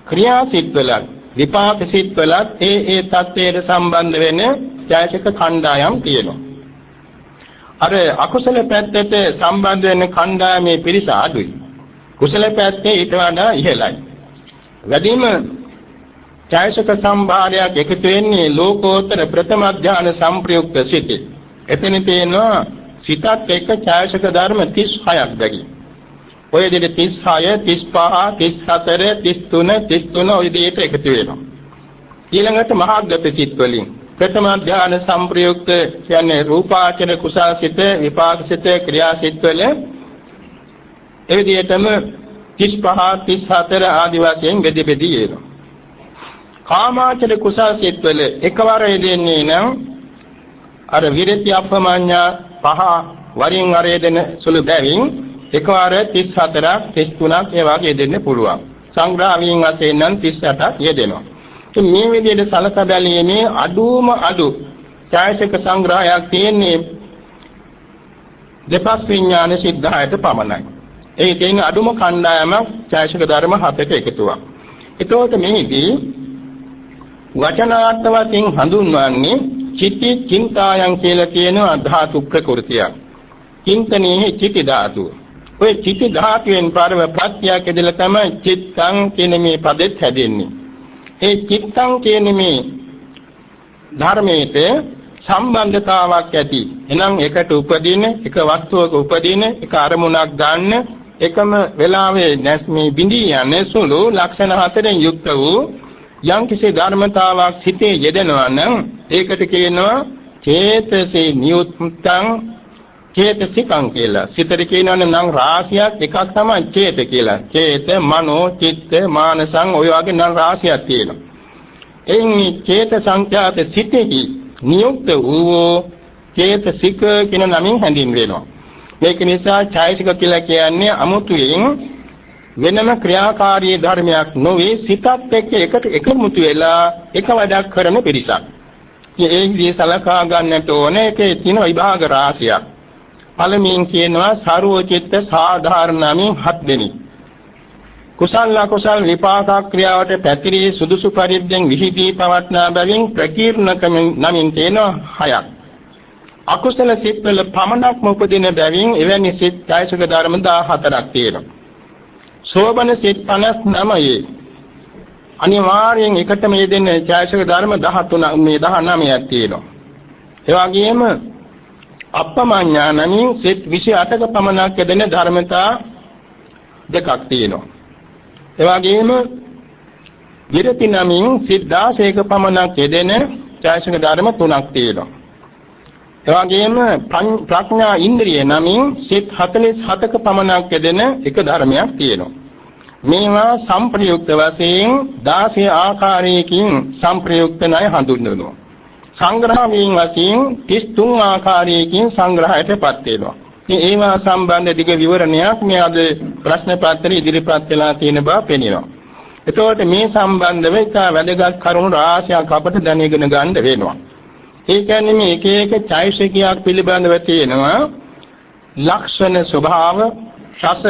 Speaker 1: ක්‍රියාසිටවලත් විපාක සිත්වලත් ඒ தත්ත්වයට සම්බන්ධ වෙන චෛතසික කණ්ඩායම් තියෙනවා. අර අකුසල පැත්තට සම්බන්ධ වෙන කණ්ඩායමේ පිරිස අඩුයි. කුසල පැත්තේ ඊට වඩා ඉහළයි. වැඩිම චෛතසික සම්භාරයක් එකතු වෙන්නේ ලෝකෝත්තර ප්‍රථම ධ්‍යාන සම්ප්‍රයුක්ත සිතේ. එතන තියෙනවා සිතත් එක්ක චෛතසික ධර්ම 36ක් බැගින්. ඔය දෙක 36, 35, 34, 33 ඔය දෙයට එකතු වෙනවා. ඊළඟට මහාගත සිත් වලින් ප්‍රථම ධ්‍යාන සම්ප්‍රයුක්ත කියන්නේ රූපාචර කුසල සිත, විපාක සිත, ක්‍රියා සිත් වල ඒ විදිහටම 36 35 34 ආදි වශයෙන් බෙදී එනවා. කාමාචර කුසල් සිත්වල එකවර යෙදෙන්නේ නම් අර විරති අප්‍රමාඤ්ඤා පහ වරින් වර යෙදෙන සුළු බැවින් එකවර 34ක් 33ක් ඒ වගේ යෙදෙන්න පුළුවන්. සංග්‍රහයෙන් වශයෙන් නම් 38ක් යෙදෙනවා. මේ විදිහට සලකා බැලීමේ අඩුම අඩු ඡායසික සංග්‍රහයක් තියෙන්නේ දෙපස් විඥාන සිද්ධායට පමණයි. ඒ කියන්නේ අඩුම කණ්ඩායමක් ඡායසික ධර්ම 7ක එකතුවක්. ඒතකොට මේදී වචනාර්ථ වශයෙන් හඳුන්වන්නේ චිත්ති චින්තායන් කියලා කියන ධාතු ප්‍රකෘතියක්. චින්තනයේ චිත්ති ධාතුව. ඔය චිත්ති ධාතුවෙන් පරම ප්‍රත්‍යක් ඇදලා තමයි චිත්තං කියන මේ පදෙත් හැදෙන්නේ. ඒ චිත්තං කියන මේ ධර්මයේට සම්බන්ධතාවක් ඇති. එනම් එකට උපදින, එක වස්තුවක උපදින, එක අරමුණක් ගන්න, එකම වෙලාවේ නැස්මී බිඳී යන සුළු ලක්ෂණ හතරෙන් යුක්ත වූ යම්කිසි ධර්මතාවක් සිතේ යෙදෙනවා නම් ඒකට කියනවා චේතසේ නියුත්තං චේතසිකං කියලා. සිතේ කියනවනම් නම් රාශියක් එකක් තමයි චේත කියලා. චේත, මනෝ, චිත්ත, මානසං ඔය වගේ නම් රාශියක් තියෙනවා. එයින් චේත සංඛ්‍යාත සිතෙහි නියුක්ත වූ චේතසික කියන නමින් හැඳින්වෙනවා. මේක නිසා ඡායසික කියලා කියන්නේ අමුතුවෙන් වෙනම ක්‍රියාකාරී ධර්මයක් නොවේ සිතත් එක්ක එකට එකමුතු වෙලා එක වැඩක් කරන පිරිසක්. ඒ විදිහේ සලකා ගන්නට ඕනේ ඒකේ තියෙන විභාග රාශියක්. පළමුවෙන් කියනවා සාරෝචිත්ත සාධාරණමින් 7 දෙනි. කුසල අකුසල විපාක ක්‍රියාවට පැතිරී සුදුසු පරිද්දෙන් විහිදී පවත්නා බැවින් ප්‍රකීර්ණකම නමින් තියෙනවා 6ක්. අකුසල සිත්වල පමණක්ම උපදින බැවින් එවැනි සිත් ඡායසික ධර්ම 14ක් තියෙනවා. සෝබන සිත් 59යි. අනිවාර්යෙන් එකටම යෙදෙන ඡායසික ධර්ම 13 මේ 19ක් තියෙනවා. ඒ වගේම අප්පමඤ්ඤානමින් සිත් 28ක පමණක් යෙදෙන ධර්මතා දෙකක් තියෙනවා. ඒ වගේම විරති නමින් සිත් 16ක පමණක් යෙදෙන ඡායසික ධර්ම 3ක් තියෙනවා. ඒ වගේම ප්‍රඥා ඉන්ද්‍රිය නමින් සිත් 47ක පමණක් යෙදෙන එක ධර්මයක් තියෙනවා. මේවා සම්ප්‍රයුක්ත වශයෙන් 16 ආකාරයකින් සම්ප්‍රයුක්ත නැයි හඳුන්වනවා. සංග්‍රහයෙන් වශයෙන් 33 ආකාරයකින් සංග්‍රහයටපත් වෙනවා. ඒවා සම්බන්ධ දිග විවරණයක් මේ අද ප්‍රශ්න පත්‍රයේ ඉදිරිපත් වෙලා තියෙන බව පෙනෙනවා. එතකොට මේ සම්බන්ධව ඉතා වැදගත් කරුණු රාශියක් අපට දැනගෙන ගන්න වෙනවා. ඒ කියන්නේ මේ එක එක ඡායසිකයක් පිළිබඳව තියෙනවා ලක්ෂණ ස්වභාව රස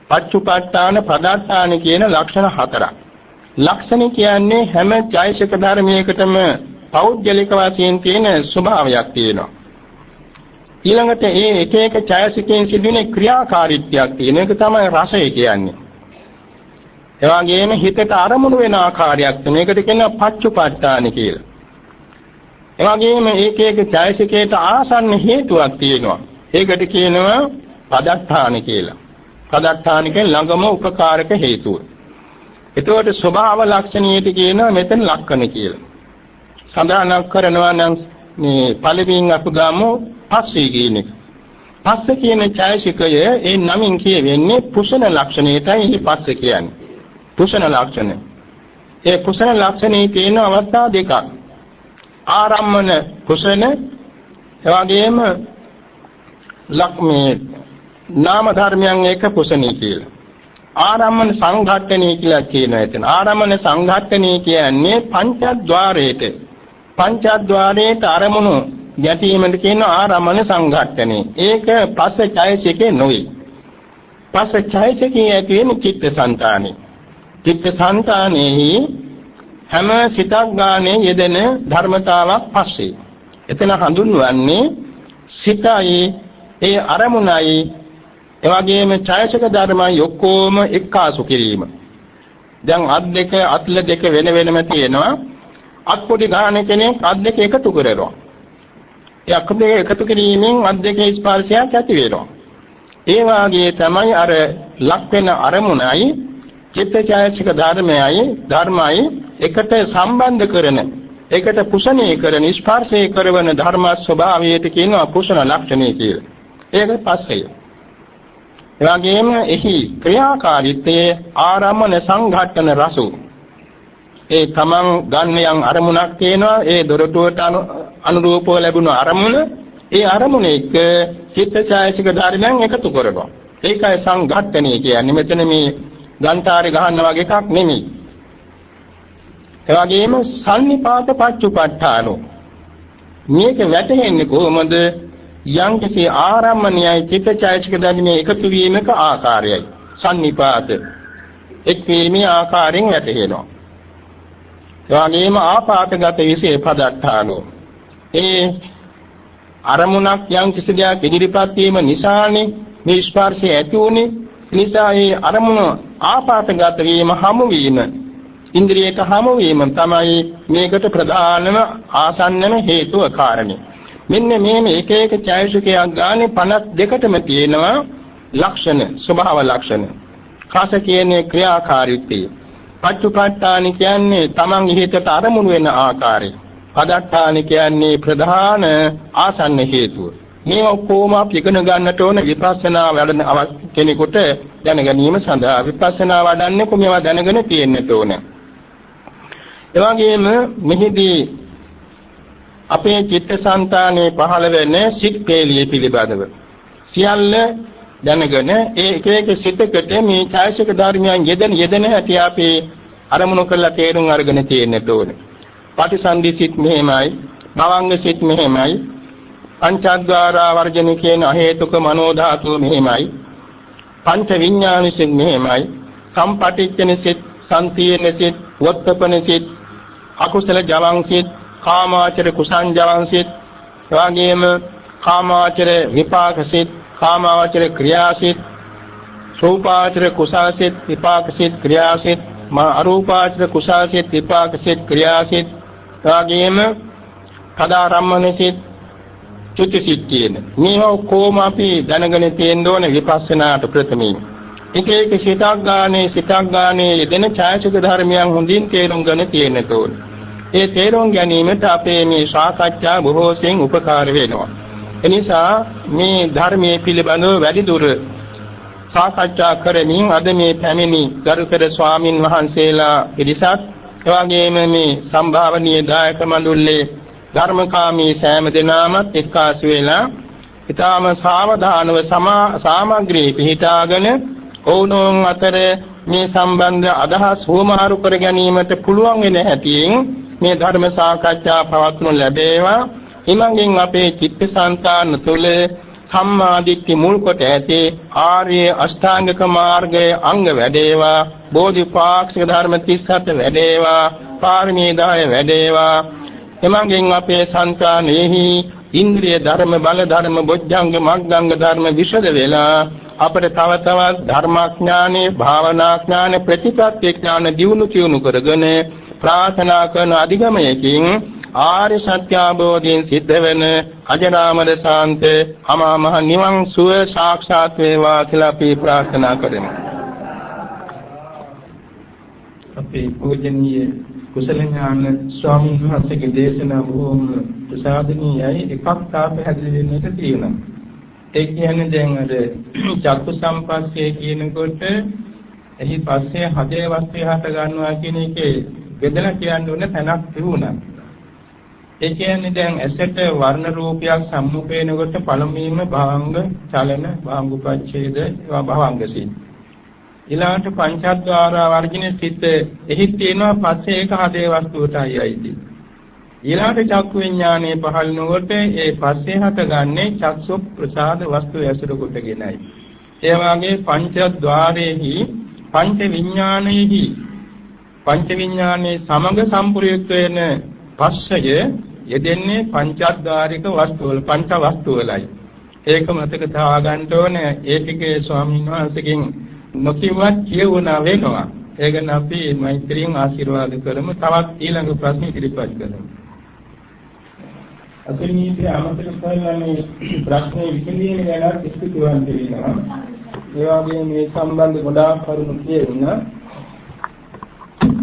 Speaker 1: පච්චුපට්ඨාන පදාර්ථාන කියන ලක්ෂණ 4ක්. ලක්ෂණ කියන්නේ හැම ඡායසික ධර්මයකටම පෞද්ගලික වශයෙන් තියෙන ස්වභාවයක් තියෙනවා. ඊළඟට මේ එක එක ඡායසිකයෙන් සිදුවෙන ක්‍රියාකාරීත්වයක් තියෙන එක තමයි රසය කියන්නේ. ඒ වගේම හිතට අරමුණු වෙන ආකාරයක් මේකට කියනවා පච්චුපට්ඨාන කියලා. ඒ වගේම එක එක ඡායසිකයට ආසන්න හේතුවක් තියෙනවා. ඒකට කියනවා පදත්තාන කියලා. පදත්තාන කියන්නේ ළඟම උපකාරක හේතුව. එතකොට ස්වභාව ලක්ෂණීයට කියනවා මෙතන ලක්ෂණ කියලා. සඳහන් කරනවා නම් මේ පළවෙනින් අපි ගමු පස්සේ කියන එක. පස්සේ කියන ඡායසිකය ඒ නමින් කියවෙන්නේ පුසන ලක්ෂණයටයි මේ පස්සේ කියන්නේ. පුසන ලක්ෂණ. ඒ පුසන ලක්ෂණේ තියෙන අවස්ථා දෙකක්. ආරම්මන පුසන එවැගේම ලක්මේ නාම ධර්මයන් එක පුසනී කියලා. ආරම්මන සංඝට්ඨනී කියලා කියනවා. එතන ආරම්මන සංඝට්ඨනී කියන්නේ පංචද්වාරයට අරමුණු ගැටීමෙන් කියන ආරම්මන සංඝට්ඨනී. ඒක පස්ස ඡායසිකේ නොවේ. පස්ස ඡායසිකේ ඇතුළේ චිත්තසංතානෙ. චිත්තසංතානෙහි හැම සිතක් ගානේ යෙදෙන ධර්මතාවක් පස්සේ. එතන හඳුන්වන්නේ සිතයි ඒ අරමුණයි එවැගේම ඡායසික ධර්මයි ඔක්කොම එක්කාසු කිරීම. දැන් අත්ල දෙක වෙන වෙනම තියෙනවා. අත්පොඩි ගන්න කෙනෙක් අත් දෙක එකතු කරනවා. ඒ අත් දෙක එකතු කිරීමෙන් අත් දෙකේ ස්පර්ශයක් ඇති වෙනවා. ඒ වාගේ තමයි අර ලක් වෙන අරමුණයි චිත්තචෛතසික ධර්මයි එකට සම්බන්ධ කරන එකට පුෂණය කරන ස්පර්ශය කරන ධර්ම ස්වභාවයට කියනවා පුෂණ ලක්ෂණය කියලා. ඒක පස්සේ. එවැගේම එහි ක්‍රියාකාරීත්වයේ ආරම්මන සංඝට්ඨන රසු ඒ තමන් ගන්න යම් අරමුණක් තියෙනවා ඒ දොරටුවට අනුරූපව ලැබුණු අරමුණ ඒ අරමුණ එක්ක චිත්තචෛතසික ධර්මයන් එකතු කරනවා ඒකයි සංඝට්ඨනය කියන්නේ මෙතන මේ ගන්ඨාරි ගහන්න වගේ එකක් නෙමෙයි එවැගේම සන්නිපාත පච්චුපට්ඨානෝ මේක වැටෙන්නේ කොහොමද යම්කිසි ආරම්මණයයි චිත්තචෛතසික ධර්මයේ එකතු වීමක ආකාරයයි සන්නිපාත එක්වීමේ ආකාරයෙන් වැටහෙනවා එවැගේම ආපාතගත විශේෂ පදට්ඨානෝ ඒ අරමුණක් යම්කිසි දෙයක් ඉදිරිපත් වීම නිසානේ මේ ස්පර්ශය ඇති වුනේ නිසා ඒ අරමුණ ආපාතගත වීම හමු වීම ඉන්ද්‍රියක හමු වීම තමයි මේකට ප්‍රධානම ආසන්නම හේතුව කාරණේ මෙන්න මේ එක එක චෛතසිකයක් ගානේ 52ටම තියෙනවා ලක්ෂණ ස්වභාව ලක්ෂණ කාස කියන්නේ ක්‍රියාකාරීත්වය පච්චුපට්ඨාන කියන්නේ තමන් හිතට අරමුණු වෙන ආකාරය පදට්ඨාන කියන්නේ ප්‍රධාන ආසන්න හේතුව මේ ඔක්කොම අපි ඉගෙන ගන්නට ඕන විපස්සනා වැඩන කෙනෙකුට දැන ගැනීම සඳහා විපස්සනා වඩන්නේ කොහොමද දැනගෙන තියෙන්නට ඕන එවැගේම මෙහිදී අපේ චිත්තසංතානයේ පහළ වෙන සිත් පේළිය පිළිබඳව සියල්ල දැනගෙන ඒ එක එක සිතකට මේ ඡායසික ධර්මයන් යෙදෙන හැටි අපි අරමුණු කරලා තේරුම් අරගෙන තියෙන්නට ඕනේ. පටිසන්ධි සිත් මෙහෙමයි, භවංග සිත් මෙහෙමයි, පංචද්වාරා වර්ජන කියන හේතුක මනෝ ධාතුව මෙහෙමයි, පංච විඥාන සිත් මෙහෙමයි, සම්පටිච්ඡන සිත්, සම්තියන සිත්, වොත්තපන සිත්, අකුසල ජවං සිත්, කාමාචර කුසං ජවං සිත්, එවාගෙම කාමාචර විපාක සිත්, කාමාචර ක්‍රියාසිත රූපාචර කුසාසිත විපාකසිත ක්‍රියාසිත අරූපාචර කුසාසිත විපාකසිත ක්‍රියාසිත එවාගෙම කදාරම්මනසිත චුතිසිත කියන මේවා කොහොම අපි දැනගෙන තියෙන්න ඕන විපස්සනාට ප්‍රථමයෙන් එක එක සිතක් ගානේ යෙදෙන ඡායසික ධර්මයන් හොඳින් තේරුම් ගන්න තියෙන්න ඕන ඒ තේරුම් ගැනීමට අපේ මේ සාකච්ඡා බොහෝසෙන් උපකාර වෙනවා එනිසා මේ ධර්මයේ පිළිබඳව වැඩි දුර සාකච්ඡා කරමින් අද මේ පැමිණි ගරුතර ස්වාමින් වහන්සේලා පිරිසක් එවැගේම මේ සම්භාවනීය දායක මණ්ඩලයේ ධර්මකාමී සෑම දෙනාමත් එක්කාසු වෙලා ඊටාම සාවධානව සාමග්‍රී පිහිටාගෙන ඕනෝන් අතර මේ සම්බන්ධ අදහස් හුවමාරු කර ගැනීමට පුළුවන් වෙන හැටියෙන් මේ ධර්ම සාකච්ඡා පවත්වනු ලැබේවා එමඟින් අපේ චිත්තසංතාන තුළ සම්මාදිට්ඨි මුල් කොට ඇති ආර්ය අෂ්ටාංගික මාර්ගයේ අංග වැඩේවා බෝධිපාක්ෂික ධර්ම 37 වැඩේවා පාරමී 10 වැඩේවා එමඟින් අපේ සංතානෙහි ඉන්ද්‍රිය ධර්ම බල ධර්ම බොජ්ජංග මග්ගංග ධර්ම විෂද වෙලා අපට තව තවත් ධර්මාඥානෙ භාවනා ඥාන ප්‍රතිපත්ති ඥාන දියුණු කරගෙන ප්‍රාර්ථනා කරන අධිගමයකින් ආර්ය සත්‍ය අවබෝධයෙන් සිද්ධ වෙන අජරාමර ශාන්ත අමා මහ නිවන් සුව සාක්ෂාත් වේවා කියලා අපි ප්‍රාර්ථනා කරමු. අපේ පූජනීය කුසල ඥාන ස්වාමීන් වහන්සේගේ දේශනාව බොහොම ප්‍රසාදනීයයි එකක් පැහැදිලි වෙන්නට තියෙනවා. ඒ කියන්නේ දැන් අර චක්කු සම්පස්සේ කියනකොට එහි පස්සේ හදේ වස්තුව හට ගන්නවා කියන එකේ බෙදලා කියන්න ඕන තැනක් තිබුණා. ඒ කියන්නේ දැන් ඇසට වර්ණ රූපයක් සම්මුඛ වෙනකොට පළමුවෙන්ම භවංග චලන භවංගුපච්ඡේද ඒවා භවංග සිත්. ඊළඟට පංචද්වාරා වර්ජින සිත් එහි තියෙනවා පස්සේ ඒක හදේ වස්තුවටයි අයිති. ඊළඟට චක්කු විඥානයේ පහළ නොකොට ඒ පස්සේ හටගන්නේ චක්සු ප්‍රසාද වස්තු ඇසුර කොටගෙනයි. ඒ වගේ පංචද්වාරයේහි පංච විඥානයේ සමග සම්ප්‍රයුක්ත වෙන පස්සය යෙදෙන්නේ පංචද්වාරික වස්තුවල පංච වස්තුවලයි. ඒක මතක තබා ගන්න ඕනේ. ඒ ටිකේ ස්වාමීන් වහන්සේගෙන් නොකියවත් කියවුණා වෙනවා. ඒක නම් අපි මෛත්‍රියෙන් ආශිර්වාද කරමු. තවත් ඊළඟ ප්‍රශ්න ඉදිරිපත් කරමු. අසනීපේ අමතක කරලා මේ ප්‍රශ්නේ විසඳීම ගැන ස්තුතිවන්ත වෙනවා. ඒ වගේම මේ සම්බන්ධ ගොඩාක් කරුණු කියුණා.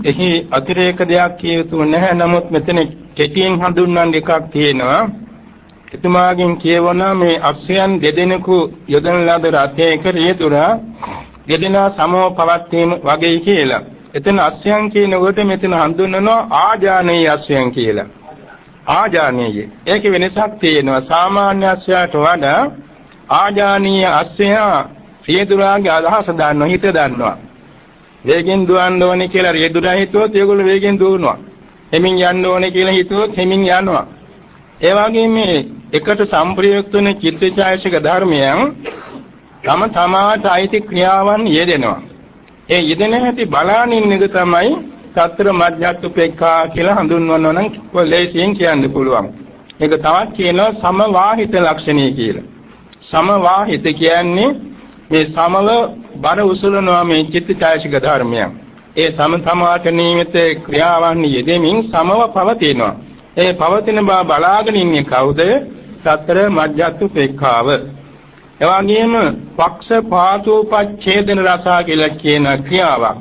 Speaker 1: එහි අතිරේක දෙයක් කිය යුතු නැහැ. නමුත් මෙතන කෙටියෙන් හඳුන්වන්න එකක් තියෙනවා. එතුමාගෙන් කියවන මේ අස්වැයන් දෙදෙනෙකු යොදන ලද රථයක රියදුරා දෙදෙනා සමව පවත්වීම වගේ කියලා. එතන අස්වැයන් කියනකොට මෙතන හඳුන්වනවා ආජානීය අස්වැයන් කියලා. ආජානීය. ඒකේ වෙනසක් තියෙනවා. සාමාන්‍ය අස්වැයට වඩා ආජානීය අස්වැයා රියදුරාගේ අදහස දන්නවා, හිත දන්නවා. වේගෙන් දුවන්න ඕනේ කියලා රියදුරා හිතුවොත් ඒගොල්ලෝ වේගෙන් දුවනවා. හෙමින් යන්න ඕනේ කියලා හිතුවොත් හෙමින් යනවා. ඒ වගේම මේ එකට සම්ප්‍රයුක්ත වන චිත්තචෛතසික ධර්මයන් තම තමාට අයිති ක්‍රියාවන් යෙදෙනවා. ඒ යෙදෙන හැටි බලානින් එක තමයි සතර මධ්‍යස්ථුපේක්ඛා කියලා හඳුන්වනවා නම් ලේසියෙන් කියන්න පුළුවන්. ඒක තවත් කියනවා සමවාහිත ලක්ෂණය කියලා. සමවාහිත කියන්නේ මේ සමව බර උසුලනවා මේ චිත්තචෛතසික ධර්මයන්. ඒ තම තමාට නියමිත ක්‍රියාවන් යෙදෙමින් සමව පවතිනවා. ඒ පවතින බව බලාගෙන ඉන්නේ කවුද? සතර මධ්‍යස්ථුපේක්ඛාව. එවාගෙම පක්ෂපාතෝපච්ඡේදන රසා කියලා කියන ක්‍රියාවක්.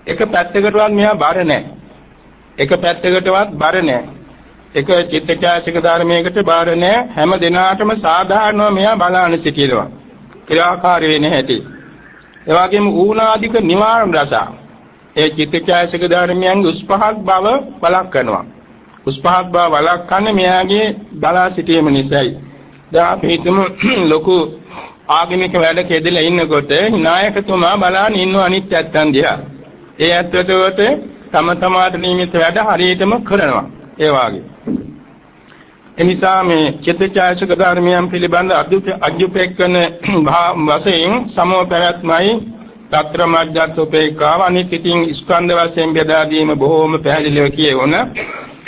Speaker 1: එක පැත්තකටවත් මෙහා බර නැහැ. එක පැත්තකටවත් බර නැහැ. එක චිත්තචෛතසික ධර්මයකට බර නැහැ. හැම දිනාටම සාධාරණව මෙහා බලාන සිටිනවා. ක්‍රියාකාරී වෙන්නේ නැහැටි. එවාගෙම ඌනාධික නිවාරණ රසා. ඒ චිත්තචෛතසික ධර්මයන්ගේ උස්පහත් බව බලක් කරනවා. උස්පහත් බව බලක් කන්නේ මෙයාගේ බලා සිටීම නිසායි. දැන් අපි හිතමු ලොකු ආගමික වැඩක යෙදලා ඉන්නකොට නායකතුමා බලාන ඉන්න අනිත් ඇත්තන් දිහා. ඒ ඇත්තට තම තමාට නියමිත වැඩ හරියටම කරනවා. ඒ වාගේ. එනිසා මේ චිත්තචෛතසික ධර්මයන් පිළිබඳ අධ්‍යුපේක්ෂණ වශයෙන් සමව පැවැත්මයි తත්‍ර මධ්‍යස්ථුපේක්ඛාව අනිත් ඉතින් ස්කන්ධ වශයෙන් බෙදා දීම බොහෝම පැහැදිලිව කියවන.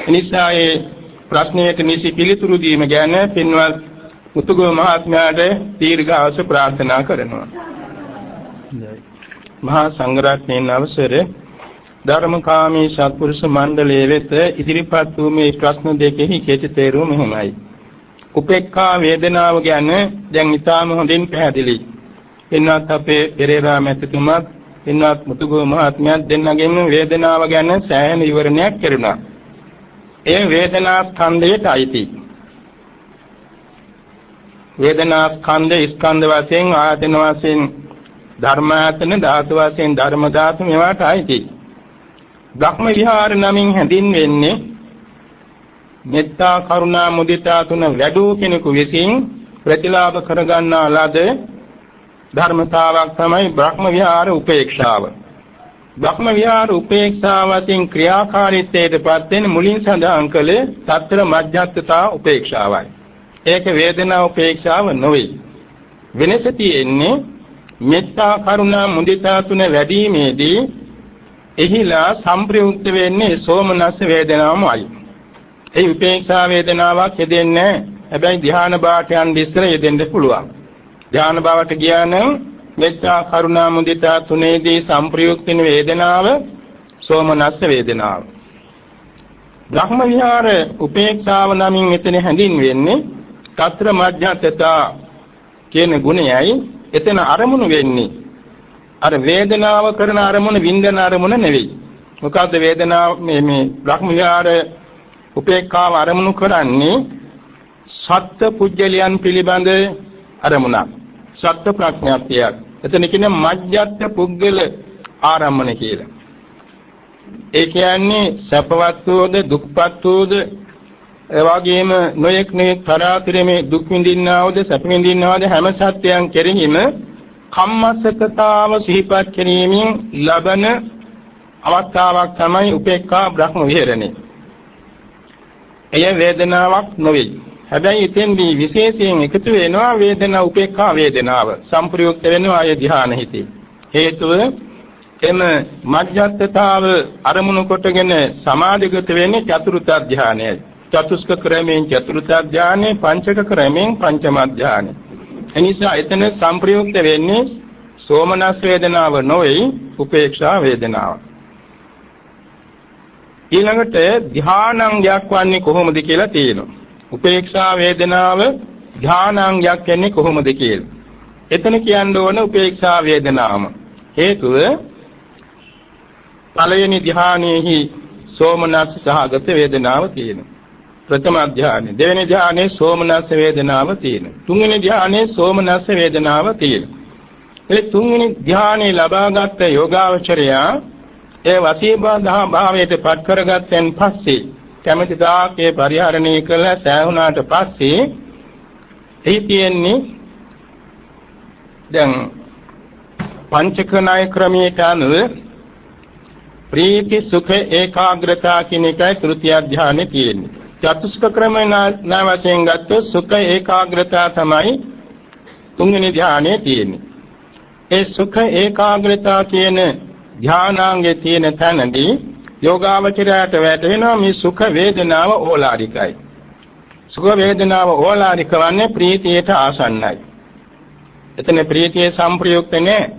Speaker 1: එනිසා ඒ ප්‍රශ්නයට නිසි පිළිතුරු දීම ගැන පින්වත් මුතුගම මහත්මයාට දීර්ඝාස ප්‍රාර්ථනා කරනවා. මහා සංඝරත්නයන් අවසරේ ධර්මකාමී සත්පුරුෂ මණ්ඩලයේ වෙත ඉදිරිපත් වූ මේ ප්‍රශ්න දෙකෙහි කෙටි තේරුම මෙහිමයි. උපේක්ඛා වේදනාව ගැන දැන් ඉතාම හොඳින් පැහැදිලි. එන්නත් අපේ පෙරේරා මැතිතුමත් එන්නත් මුතුගම මහත්මයාත් දෙන්නගෙම වේදනාව ගැන සෑහෙන විවරණයක් කෙරුණා. ඒ වේදනා ස්කන්ධයට අයිති. වේදනා ස්කන්ධ වශයෙන් ආයතන වශයෙන් ධර්මායතන ධාතු වශයෙන් ධර්ම ධාතු මේවාට අයිති. බ්‍රහ්ම විහාර නමින් හැඳින්වෙන්නේ මෙත්තා කරුණා මුදිතා තුන වැඩූ කෙනෙකු විසින් ප්‍රතිලාභ කරගන්නා ලද ධර්මතාවක් තමයි බ්‍රහ්ම විහාර උපේක්ෂාව. බ්‍රහ්ම විහාර උපේක්ෂාව වශයෙන් ක්‍රියාකාරීත්වයට පත් වෙන මුලින් සඳහන් කළේ తත්‍ර මධ්‍යස්ථතා උපේක්ෂාවයි. ඒක වේදනා උපේක්ෂාව නොවේ. වෙනස තියෙන්නේ මෙත්තා කරුණා මුදිතා තුන වැඩිීමේදී එහිලා සම්ප්‍රයුක්ත වෙන්නේ සෝමනස්ස වේදනාවමයි. ඒ උපේක්ෂා වේදනාවක් යෙදෙන්නේ හැබැයි ධ්‍යාන බාට යන ඉස්සර යෙදෙන්න පුළුවන්. ධ්‍යාන බවට ගියා නම් මෙත්තා කරුණා මුදිතා තුනේදී සම්ප්‍රයුක්ත වෙන වේදනාව සෝමනස්ස වේදනාව. බ්‍රහ්ම විහාර උපේක්ෂාව නමින් මෙතන හැඳින්වෙන්නේ తත්‍ර මධ්‍යස්ථතා කියන ගුණයයි. එතන අරමුණු වෙන්නේ අර වේදනාව කරන අරමුණ වින්දන අරමුණ නෙවෙයි. මොකද්ද වේදනාව මේ බ්‍රහ්ම විහාර උපේක්ඛාව අරමුණු කරන්නේ සත්ත්ව පුජ්‍යලයන් පිළිබඳ අරමුණක්. සත්ත්ව ප්‍රඥාප්තියක්. එතන කියන්නේ මජ්ජත් පුද්ගල ආරම්මන කියලා. ඒ කියන්නේ සැපවත් වූද දුක්පත් වූද එවාගෙම නොයෙක් තරාතිරමේ දුක් විඳින්නවද සැප විඳින්නවද හැම සත්‍යයන් කෙරෙහිම කම්මසකතාව සිහිපත් කිරීමෙන් ලබන අවස්ථාවක් තමයි උපේක්ඛා බ්‍රහ්ම විහරණය. එය වේදනාවක් නොවේ. හැබැයි එතෙන්දී විශේෂයෙන් එකතු වෙනවා වේදනා උපේක්ඛා වේදනාව සම්ප්‍රයුක්ත වෙනවා ආය ධ්‍යාන හිතේ. හේතුව එම මධ්‍යස්ථතාව අරමුණු කොටගෙන සමාධිගත වෙන්නේ චතුර්ථ ධ්‍යානයයි. චතුස්ක ක්‍රමයෙන් චතුර්ථ ධ්‍යානෙ, පංචක ක්‍රමයෙන් පංචම ධ්‍යානෙ. එනිසා එතන සම්ප්‍රයුක්ත වෙන්නේ සෝමනස් වේදනාව නොවේ උපේක්ෂා වේදනාව. ඊළඟට ධානාංගයක් වන්නේ කොහොමද කියලා තියෙනවා. උපේක්ෂා වේදනාව ධානාංගයක් කියන්නේ කොහොමද කියලා. එතන කියන්න ඕන උපේක්ෂා වේදනාවම. හේතුව පළවෙනි ධානයේහි සෝමනස් සහගත වේදනාව තියෙනවා. ප්‍රථම ධානය. දෙවෙනි ධානයේ සෝමනස්ස වේදනාව තියෙනවා. තුන්වෙනි ධානයේ සෝමනස්ස වේදනාව තියෙනවා. ඒ තුන්වෙනි ධානය ලබාගත් යෝගාවචරයා ඒ වසීබා භාවයට පත් කරගත්තෙන් පස්සේ කැමැති දාකේ පරිහරණය කළ සෑහුණාට පස්සේ එහි තියෙන්නේ දැන් පංචක ණය ක්‍රමයට අනුව ප්‍රීති සුඛ ඒකාග්‍රතාව කියන එකයි තෘතිය ධානයේ තියෙන්නේ. චතුස්ක ක්‍රමයෙන් වශයෙන් ගත්තොත් සුඛ ඒකාග්‍රතාව තමයි තුන්වෙනි ධානයේ තියෙන්නේ. ඒ සුඛ ඒකාග්‍රතාව කියන ධානාංගයේ තියෙන තැනදී යෝගාවචරයට වැටෙනවා මේ සුඛ වේදනාව ඕලාරිකයි. සුඛ වේදනාව ඕලාරික වන්නේ ප්‍රීතියට ආසන්නයි. එතන ප්‍රීතිය සංප්‍රයුක්ත නැහැ.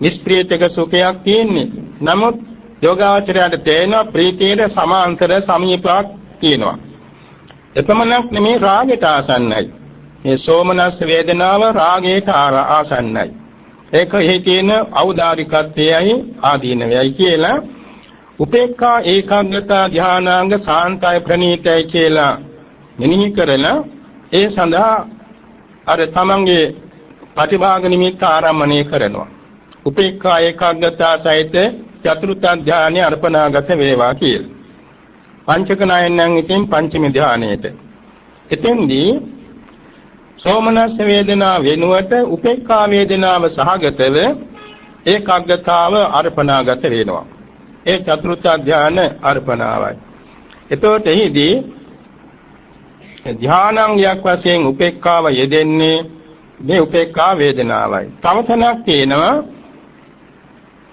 Speaker 1: නිෂ්ප්‍රීතික සුඛයක් තියෙන්නේ. නමුත් යෝගාවචරයට තේනවා ප්‍රීතියට සමාන්තර සමීපයක් තියෙනවා. එපමණක් නෙමේ රාගයට ආසන්නයි. මේ සෝමනස් වේදනාව රාගයට ආසන්නයි. ඒක එහි තියෙන ඖදාරිකත්වයයි ආදීනවයයි කියලා උපේක්ඛා ඒකාග්‍රතා ධානාංග සාන්තය ප්‍රණීතයි කියලා මෙනෙහි කරලා ඒ සඳහා අර තමන්ගේ ප්‍රතිභාග නිමිත්ත ආරම්භණය කරනවා. උපේක්ඛා ඒකාග්‍රතා සහිත චතුර්ථ ධානය අර්පණාගත වේවා කියලා. පංචක ණයෙන් නම් ඉතින් පංචමි ධානයේට. එතෙන්දී සෝමනස්ස වේදනාව වෙනුවට උපේක්ඛා වේදනාව සහගතව ඒකාග්‍රතාව අර්පණාගත වෙනවා. ඒ චතුර්ථ ධාන අර්පණාවයි. එතකොට එහිදී ධානාංගයක් වශයෙන් උපේක්ඛාව යෙදෙන්නේ මේ උපේක්ඛා වේදනාවයි. තව තැනක් තියෙනවා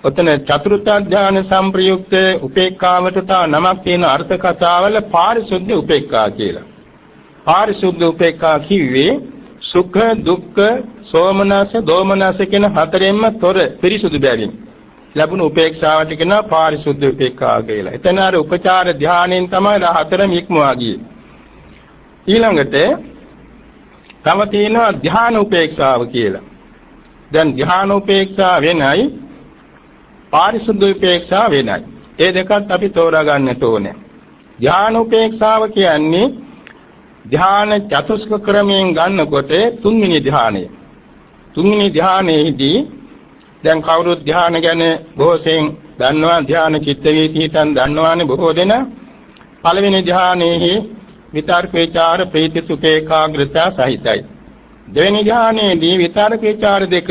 Speaker 1: ඔතන චතුර්ථ ධාන සංප්‍රයුක්ත උපේක්ඛාවට තා නමක් තියෙන අර්ථ කතාවල පාරිශුද්ධ උපේක්ඛා කියලා. පාරිශුද්ධ උපේක්ඛා කිව්වේ සුඛ දුක්ඛ සෝමනස දෝමනස කියන හතරෙන්ම තොර පිරිසුදු බැවින් ලැබුණු උපේක්ෂාවට කියනවා පාරිශුද්ධ උපේක්ඛා කියලා. එතන අර උපචාර ධානයෙන් තමයි හතරම ඉක්මවා ගියේ. ඊළඟට තව තියෙනවා ධාන උපේක්ෂාව කියලා. දැන් ධාන උපේක්ෂා වෙනයි පාරිශුද්ධ උපේක්ෂා වෙනයි. ඒ දෙකත් අපි තෝරා ගන්නට ඕනේ. ධාන උපේක්ෂාව කියන්නේ ධාන චතුස්ක ක්‍රමයෙන් ගන්නකොට තුන්වෙනි ධානය. තුන්වෙනි ධානයේදී දැන් කවුරුත් ධාන ගැන බොහෝසෙන් දන්නවා ධාන චිත්ත වීතියන් දන්නවානේ බොහෝ දෙනා. පළවෙනි ධානයේහි විතර්ක විචාර ප්‍රීති සුඛ ඒකාග්‍රතාව සහිතයි. දෙවෙනි ධානයේදී විතර්ක විචාර දෙක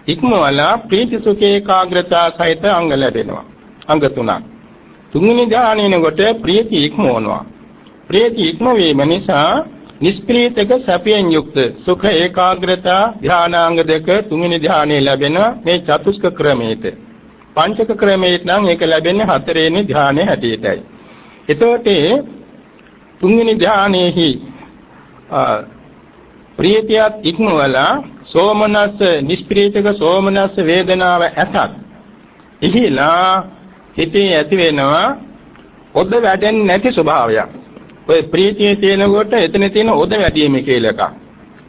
Speaker 1: ඉක්මවලා ප්‍රීති සුඛ ඒකාග්‍රතාව සහිත අංග ලැබෙනවා. අංග තුනක්. තුන්වෙනි ධානයේන කොට ප්‍රීති ඉක්මවනවා. ප්‍රීති ඉක්මවීම නිසා නිෂ්ප්‍රීතක සැපයෙන් යුක්ත සුඛ ඒකාග්‍රතා ධානාංග දෙක තුන්වෙනි ධානයේ ලැබෙන මේ චතුස්ක ක්‍රමයට. පංචක ක්‍රමයට නම් ඒක ලැබෙන්නේ හතරවෙනි ධානයේ හැටියටයි. එතකොට තුන්වෙනි ධානයේහි ප්‍රීතියත් ඉක්මවලා සෝමනස්ස නිෂ්ප්‍රීතක සෝමනස්ස වේදනාව ඇතත් ඉහිලා හිතේ ඇති වෙනවා ඔද්ද වැඩෙන්නේ නැති ස්වභාවයක්. ඔය ප්‍රීතියේ තියෙනකොට එතන තියෙන ඔද වැඩිම කියලා එකක්.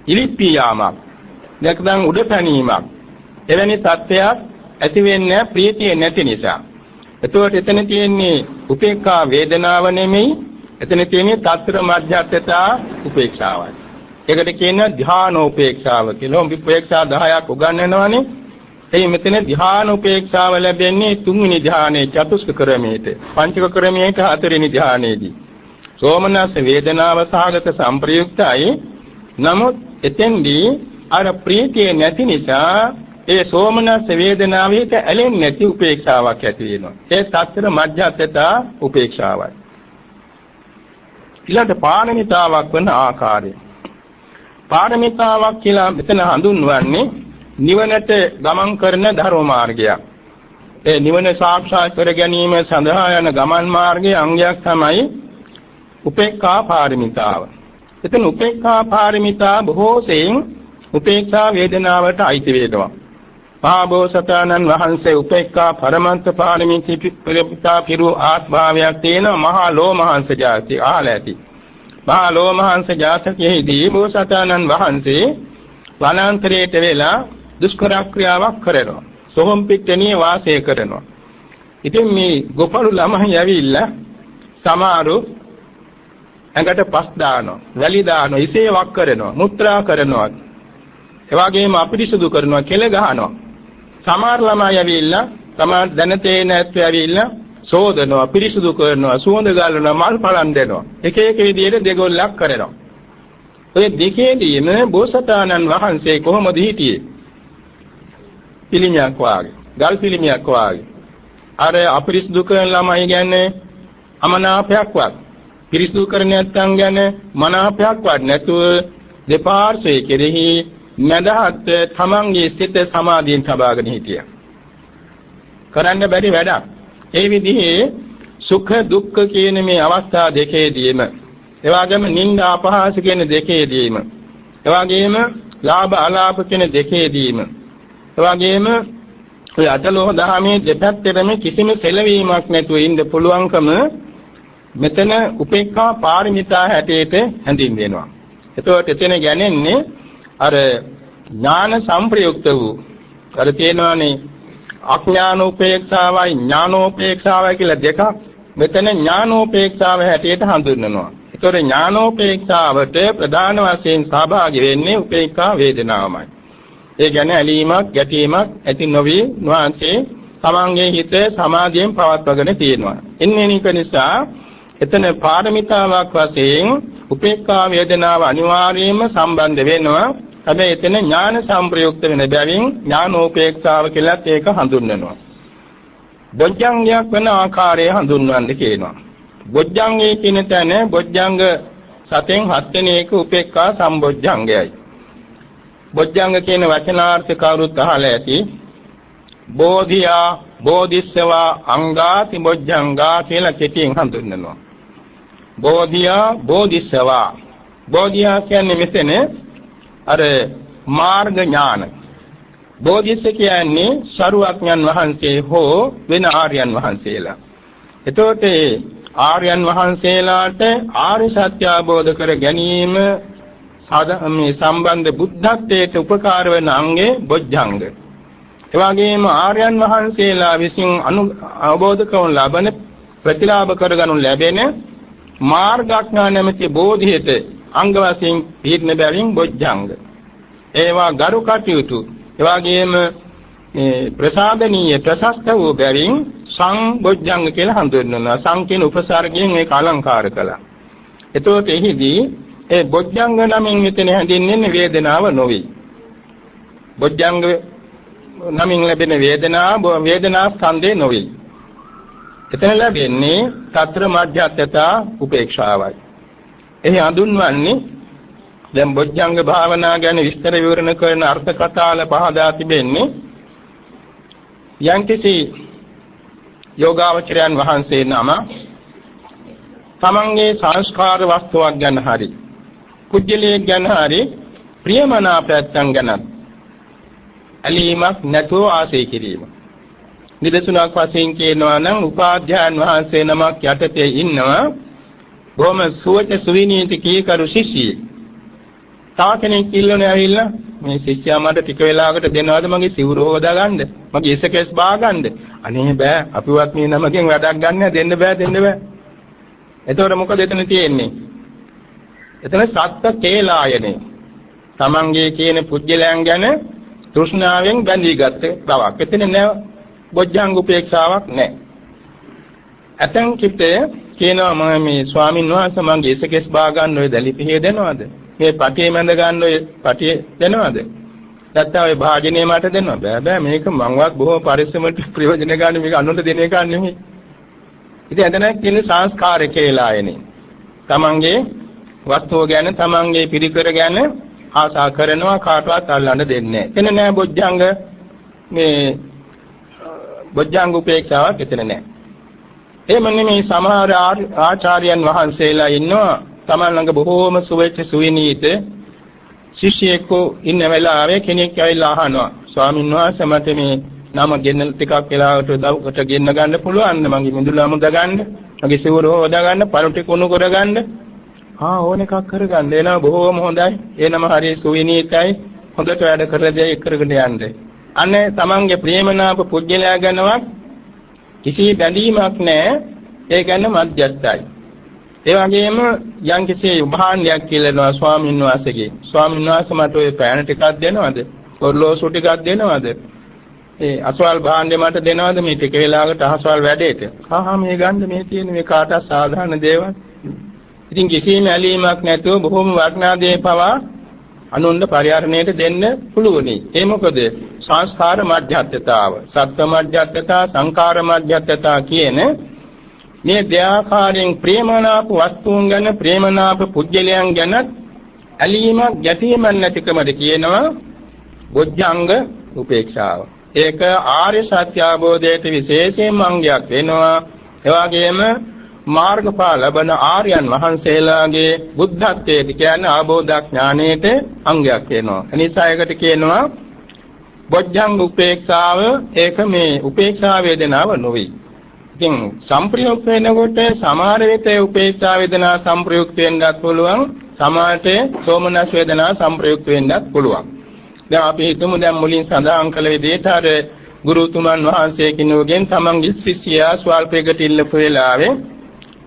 Speaker 1: ඉලිප්පී යාමක්. නැත්නම් උඩ පැනීමක්. එවැනි තත්ත්වයක් ඇති වෙන්නේ ප්‍රීතිය නැති නිසා. එතකොට එතන තියෙන්නේ උපේක්ඛා වේදනාව නෙමෙයි. එතන තියෙන්නේ තත්තර මධ්‍යස්ථතා උපේක්ෂාවයි. ඒකට කියන්නේ ධානෝපේක්ෂාව කියලා. උපේක්ෂා 10ක් උගන්වනවානේ. එයි මෙතන ධානෝපේක්ෂාව ලැබෙන්නේ තුන්වෙනි ධානයේ චතුස්ක ක්‍රමයේට. පංචක ක්‍රමයේට හතරවෙනි ධානයේදී. සෝමනස්ස වේදනාව සහගත සංප්‍රයුක්තයි. නමුත් එතෙන්දී අර ප්‍රීතිය නැති නිසා ඒ සෝමනස්ස වේදනාවෙට ඇලෙන්නේ නැති උපේක්ෂාවක් ඇති වෙනවා. ඒ තත්තර මධ්‍යස්ථතා උපේක්ෂාවයි. ඊළඟ පාරමිතාවක් වන ආකාරය. පාරමිතාවක් කියලා මෙතන හඳුන්වන්නේ නිවනට ගමන් කරන ධර්ම මාර්ගයක්. ඒ නිවන සාක්ෂාත් කර ගැනීම සඳහා යන ගමන් මාර්ගයේ අංගයක් තමයි උපේක්ඛා පාරමිතාව. එතන උපේක්ඛා පාරමිතා බොහෝ සෙයින් උපේක්ෂා වේදනාවට අයිති වේදවා. මහා බෝසතාණන් වහන්සේ උපේක්ඛා පරමන්ත පාරමිතා පිරු ආත්භාවයක් තියෙන මහා ලෝමහංස ජාතිය අහලා ඇති. මහා ලෝමහංස ජාතකයේදී බෝසතාණන් වහන්සේ වනාන්තරයට වෙලා දුෂ්කර ක්‍රියාවක් කරනවා. සොහොන් පිටණියේ වාසය කරනවා. ඉතින් මේ ගොපළු ළමයි ඇවිල්ලා සමහරු ඇඟට පස් දානවා, වැලි දානවා, ඉසේ වක් කරනවා, මුත්‍රා කරනවා. ඒ වගේම අපිරිසුදු කරනවා, කෙල ගහනවා. සමහර ළමයි ඇවිල්ලා තමයි දැනතේ නැත්තු ඇවිල්ලා සෝදනවා, පිරිසුදු කරනවා, සුවඳ ගලනවා, මල් පලන් දෙනවා. එක එක විදිහට දෙගොල්ලක් කරනවා. ඔය දෙකේදීම බෝසතාණන් වහන්සේ කොහොමද හිටියේ? පිළිමයක් වාගේ, ගල් පිළිමයක් වාගේ. අර අපිරිසුදු කරන ළමයි ගැන අමනාපයක්වත්, පිරිසුදු කරන නැත්නම් ගැන මනාපයක්වත් නැතුව දෙපාර්ශ්වයේ කෙරෙහි මදහත් තමන්ගේ සිත සමාධියෙන් තබාගෙන හිටියා. කරන්න බැරි වැඩක්. ඒ විදිහේ සුඛ දුක්ඛ කියන මේ අවස්ථා දෙකේදීම, එවාගෙම නිന്ദා අපහාස කියන දෙකේදීම, එවාගෙම ලාභ අලාභ කියන දෙකේදීම, එවාගෙම ඔය අටලෝහ දහමේ දෙපැත්තෙම කිසිම සෙලවීමක් නැතුව ඉන්න පුළුවන්කම මෙතන උපේක්ඛා පාරමිතා හැටියට හැඳින්වෙනවා. එතකොට එතන ගැනෙන්නේ අර ඥාන සංප්‍රයුක්ත වූ අර තියෙනවානේ අඥානෝපේක්ෂාවයි ඥානෝපේක්ෂාවයි කියලා දෙකක්. මෙතන ඥානෝපේක්ෂාව හැටියට හඳුන්වනවා. ඒතොර ඥානෝපේක්ෂාවට ප්‍රධාන වශයෙන් සහභාගී වෙන්නේ උපේක්ඛා වේදනාවමයි. ඒ කියන්නේ ඇලීමක් ගැටීමක් ඇති නොවි නුවන්සේ තමන්ගේ හිත සමාධියෙන් පවත්වාගෙන තියෙනවා. එන්නේ නික නිසා එතන පාරමිතාවක් වශයෙන් උපේක්ඛා වේදනාව අනිවාර්යයෙන්ම සම්බන්ධ වෙනවා. හැබැයි එතන ඥාන සංප්‍රයුක්ත වෙන බැවින් ඥානෝපේක්ෂාව කියලාත් ඒක හඳුන්වනවා. බොජ්ජංගයක් වෙන ආකාරය හඳුන්වන්න කියනවා. බොජ්ජංගයේ කියන තැන බොජ්ජංග සතෙන් හත් වෙනි එක උපේක්ඛා සම්බොජ්ජංගයයි. බොජ්ජංග කියන වචනාර්ථ කවුරුත් අහලා ඇති. බෝධියා, බෝධිස්සවා, අංගාති බොජ්ජංගා කියලා කෙටියෙන් හඳුන්වනවා. බෝධියා, බෝධිස්සවා. බෝධියා කියන්නේ මෙතන අර මාර්ග ඥාන. බෝධිස්ස කියන්නේ සරුවඥන් වහන්සේ හෝ වෙන ආර්යයන් වහන්සේලා. එතකොට ආර්යයන් වහන්සේලාට ආර්ය සත්‍ය අවබෝධ කර ගැනීම මේ සම්බන්ධ බුද්ධත්වයට උපකාර වන අංගේ බොජ්ජංග. ඒ වගේම ආර්යයන් වහන්සේලා විසින් අවබෝධ කරන ලබන ප්‍රතිලාභ කරගනු ලැබෙන මාර්ගඥාන නැමැති බෝධියට අංග වශයෙන් පිළින බැවින් බොජ්ජංග. ඒවා ගරු කටයුතු, ඒ වගේම ප්‍රසාදනීය ප්‍රශස්ත වූ බැවින් සංබොජ්ජංග කියලා හඳුන්වනවා. සං කියන උපසර්ගයෙන් මේක අලංකාර කළා. එතකොට එහිදී ඒ බොජ්ජංග නමින් මෙතන හැඳින්වෙන්නේ වේදනාව නොවේ. බොජ්ජංග නමින් ලැබෙන වේදනා ස්කන්ධේ නොවේ. එතන ලැබෙන්නේ తත්‍ර මධ්‍යත්‍යතා උපේක්ෂාවයි. එහි හඳුන්වන්නේ දැන් බොජ්ජංග භාවනා ගැන විස්තර විවරණ කරන අර්ථ කතාල පහදා තිබෙන්නේ යම්කිසි යෝගාවචරයන් වහන්සේ නම තමන්ගේ සංස්කාර වස්තුවක් ගැන හරි කුජලයේ ගැන හරි ප්‍රියමනාපයන් ගැන ඇලීමක් නැතුව ආශය කිරීම. නිදසුනක් වශයෙන් කියනවා නම් උපාධ්‍යායන් වහන්සේ නමක් යටතේ ඉන්නවා බොහොම සුවච සුවිනීති කීකරු ශිෂ්‍යයෙක්. තව කෙනෙක් ඉල්ලන්නේ ඇවිල්ලා මේ ශිෂ්‍යයා මට ටික වෙලාවකට දෙනවද මගේ සිවුර හොදාගන්න, මගේ ඉසකෙස් බාගන්න. අනේ බෑ, අපිවත් මේ නමකින් වැඩක් ගන්න දෙන්න බෑ. එතකොට මොකද එතන තියෙන්නේ? එතන සත්ත්ව කේලායනේ. තමන්ගේ කියන පුජ්‍යලයන් ගැන තෘෂ්ණාවෙන් බැඳීගත් බවක්. එතන නෑ බොජ්ජංග උපේක්ෂාවක් නෑ. ඇතන් කිප්ටේ කියනවා මම මේ ස්වාමින් වහන්සේ මගේ ඉසකෙස් බාගන්න ඔය දැලිපිහේ දෙනවද? මේ පටියේ මැද ගන්න ඔය පටියේ දෙනවද? නැත්නම් ඔය භාජනය මට දෙනවා. බෑ මේක මංවත් බොහෝ පරිස්සමට ප්‍රයෝජන ගන්න මේක අනුන්ට දෙන එකක් නෙමෙයි. ඉතින් එතන කියන්නේ සංස්කාරය කියලා එන්නේ. තමන්ගේ වස්තුව ගැන තමන්ගේ පිරිකර ගැන ආසා කරනවා කාටවත් අල්ලන්න දෙන්නේ නැහැ. එතන නෑ බොජ්ජංග මේ බොජ්ජංග උපේක්ෂාවක් එතන නෑ. එමන්නේ මේ සමහර ආචාර්යයන් වහන්සේලා ඉන්නවා තමන් ළඟ බොහෝම සුවෙච්ච සුවිනීත ශිෂ්‍යයෙකු ඉන්න වෙලාවේ කෙනෙක් ඇවිල්ලා අහනවා ස්වාමීන් වහන්සේ මට මේ නම ගෙන්න ටිකක් වෙලාවට දවකට ගෙන්න ගන්න පුළුවන්ද? මගේ මිදුලා මුද ගන්න, මගේ සිවුර හොදා ගන්න, පළු කුණු කර ගන්න. ඕන එකක් කරගන්න. එනවා බොහෝම හොඳයි. එනම හරිය සුවිනීතයි. හොඳට වැඩ කරලා දෙයක් කරගෙන යන්න. අනේ තමන්ගේ ප්‍රේමනාප පුජ්‍යලයා ගැනවත් කිසි බැඳීමක් නැහැ. ඒ ගැන මධ්‍යස්ථයි. ඒ වගේම යම්කිසි උභාණ්ඩයක් කියලා ස්වාමීන් වහන්සේගේ ස්වාමීන් වහන්සේ මට ඔය පෑන ටිකක් දෙනවද? ඔරලෝසු ටිකක් දෙනවද? ඒ අසවල් භාණ්ඩේ මට දෙනවද මේ ටික වෙලාවකට අහසවල් වැඩේට? මේ ගන්න මේ තියෙන මේ කාටත් සාධාරණ දේවල්. ඉතින් කිසිම ඇලීමක් නැතුව බොහොම වටිනා දේ පවා අනුන්ව පරිහරණයට දෙන්න පුළුවනි. ඒ මොකද සංස්කාර මධ්‍යස්ථතාව, සත්ත්ව මධ්‍යස්ථතා, සංකාර මධ්‍යස්ථතා කියන මේ දෙආකාරයෙන් ප්‍රේමනාප වස්තුන් ගැන, ප්‍රේමනාප පුජ්‍යලයන් ගැන ඇලීමක්, ගැටීමක් නැතිකමද කියනවා බොජ්ජංග උපේක්ෂාව. ඒක ආර්ය සත්‍ය අවබෝධයට විශේෂයෙන්ම අංගයක් වෙනවා. ඒ වගේම මාර්ගඵල ලබන ආර්යයන් වහන්සේලාගේ බුද්ධත්වයේ කියන්නේ අවබෝධ ඥානයේට අංගයක් වෙනවා. එනිසා ඒකට කියනවා බොජ්ජංග උපේක්ෂාව. ඒක මේ උපේක්ෂා වේදනාව නොවේ. ඉතින් සංප්‍රයුක්ත වෙනකොට සමහර විට උපේක්ෂා වේදනා සංප්‍රයුක්ත වෙන්නත් පුළුවන්. සමහරට සෝමනස් වේදනා සංප්‍රයුක්ත වෙන්නත් පුළුවන්. දැන් අපි හිතමු දැන් මුලින් සඳහන් කළ විදිහට අර ගුරුතුමන් වහන්සේ කෙනෙකුගෙන් තමන්ගේ ශිෂ්‍යයා ස්වල්පයකට ඉල්ලපු වෙලාවේ